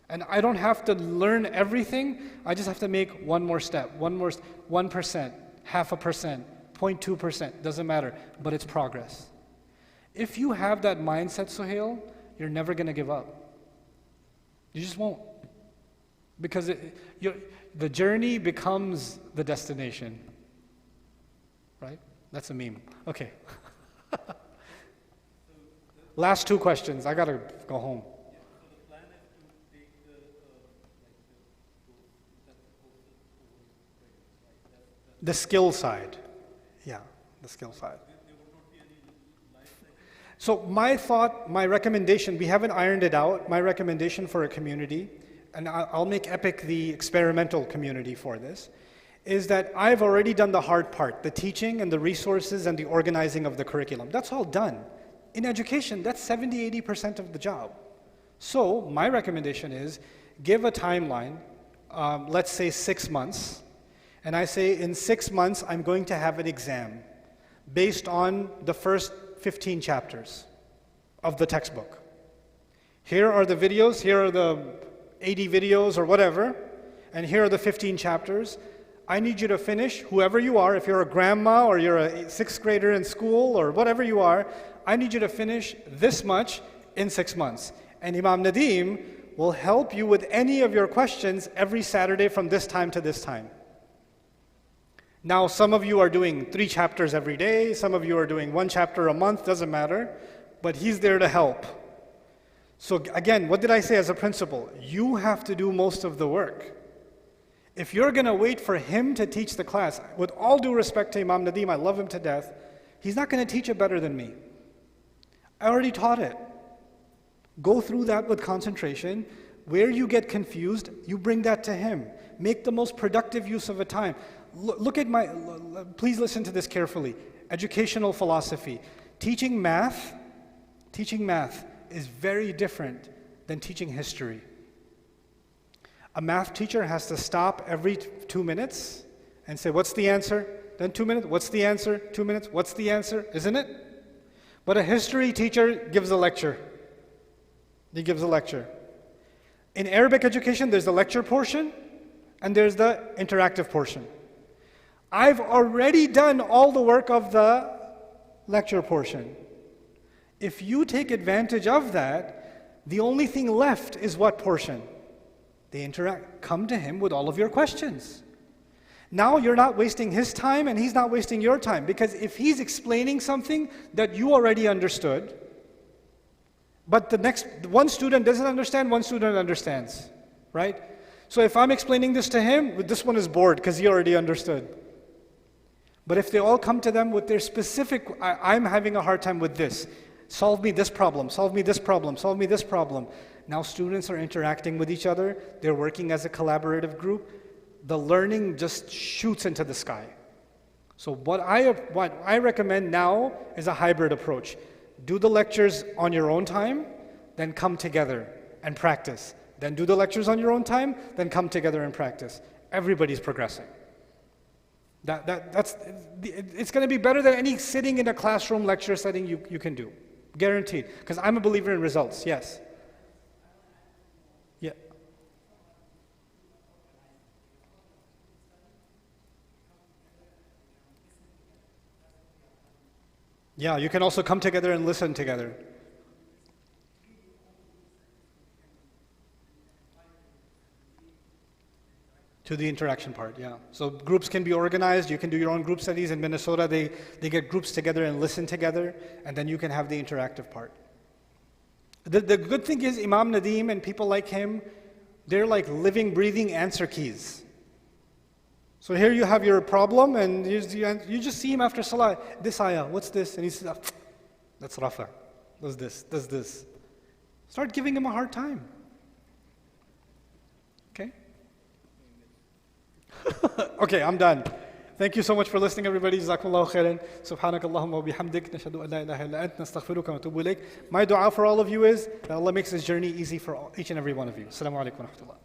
And I don't have to learn everything. I just have to make one more step, 1%, 0.5%, 0.2%, doesn't matter, but it's progress. If you have that mindset, Sohail, you're never going to give up. You just won't. Because the journey becomes the destination. Right? That's a meme. Okay. Last 2 questions. I got to go home. The skill side. Yeah, the skill side. So my recommendation, we haven't ironed it out, my recommendation for a community, and I'll make EPIC the experimental community for this, is that I've already done the hard part, the teaching and the resources and the organizing of the curriculum. That's all done. In education, that's 70-80% of the job. So my recommendation is, give a timeline, let's say 6 months, and I say in 6 months I'm going to have an exam based on the first 15 chapters of the textbook. Here are the videos, here are the 80 videos or whatever, and here are the 15 chapters. I need you to finish, whoever you are, if you're a grandma or you're a 6th grader in school or whatever you are, I need you to finish this much in 6 months. And Imam Nadeem will help you with any of your questions every Saturday from this time to this time. Now, some of you are doing 3 chapters every day, some of you are doing 1 chapter a month, doesn't matter. but he's there to help. So again, what did I say as a principle? You have to do most of the work. If you're going to wait for him to teach the class, with all due respect to Imam Nadeem, I love him to death, he's not going to teach it better than me. I already taught it. Go through that with concentration. Where you get confused, you bring that to him. Make the most productive use of a time. Look at please listen to this carefully. Educational philosophy. Teaching math is very different than teaching history. A math teacher has to stop every 2 minutes and say, what's the answer? Then 2 minutes, what's the answer? 2 minutes, what's the answer? Isn't it? But a history teacher gives a lecture. He gives a lecture. In Arabic education, there's the lecture portion and there's the interactive portion. I've already done all the work of the lecture portion. If you take advantage of that, the only thing left is what portion? They interact. Come to him with all of your questions. Now you're not wasting his time and he's not wasting your time, because if he's explaining something that you already understood, but the next one student doesn't understand, one student understands, right? So if I'm explaining this to him, this one is bored because he already understood. But if they all come to them with their specific, I'm having a hard time with this. Solve me this problem, solve me this problem, solve me this problem. Now students are interacting with each other. They're working as a collaborative group. The learning just shoots into the sky. So what I recommend now is a hybrid approach. Do the lectures on your own time, then come together and practice. Then do the lectures on your own time, then come together and practice. Everybody's progressing. It's going to be better than any sitting in a classroom lecture setting you can do. Guaranteed. Because I'm a believer in results, yes. Yeah. Yeah, you can also come together and listen together. To the interaction part, yeah. So groups can be organized. You can do your own group studies. In Minnesota, they get groups together and listen together, and then you can have the interactive part. The good thing is Imam Nadeem and people like him, they're like living, breathing answer keys. So here you have your problem, and you just see him after Salah. This ayah, what's this? And he says, that's Rafa. Does this. Start giving him a hard time. Okay? Okay, I'm done. Thank you so much for listening, everybody. Jazakumullahu khairan. Subhanakallahumma wa bihamdik. Nashhadu an la ilaha illa ant. Nastaghfiruka wa natubu ilayk. My dua for all of you is that Allah makes this journey easy for each and every one of you. Assalamu alaikum wa rahmatullah.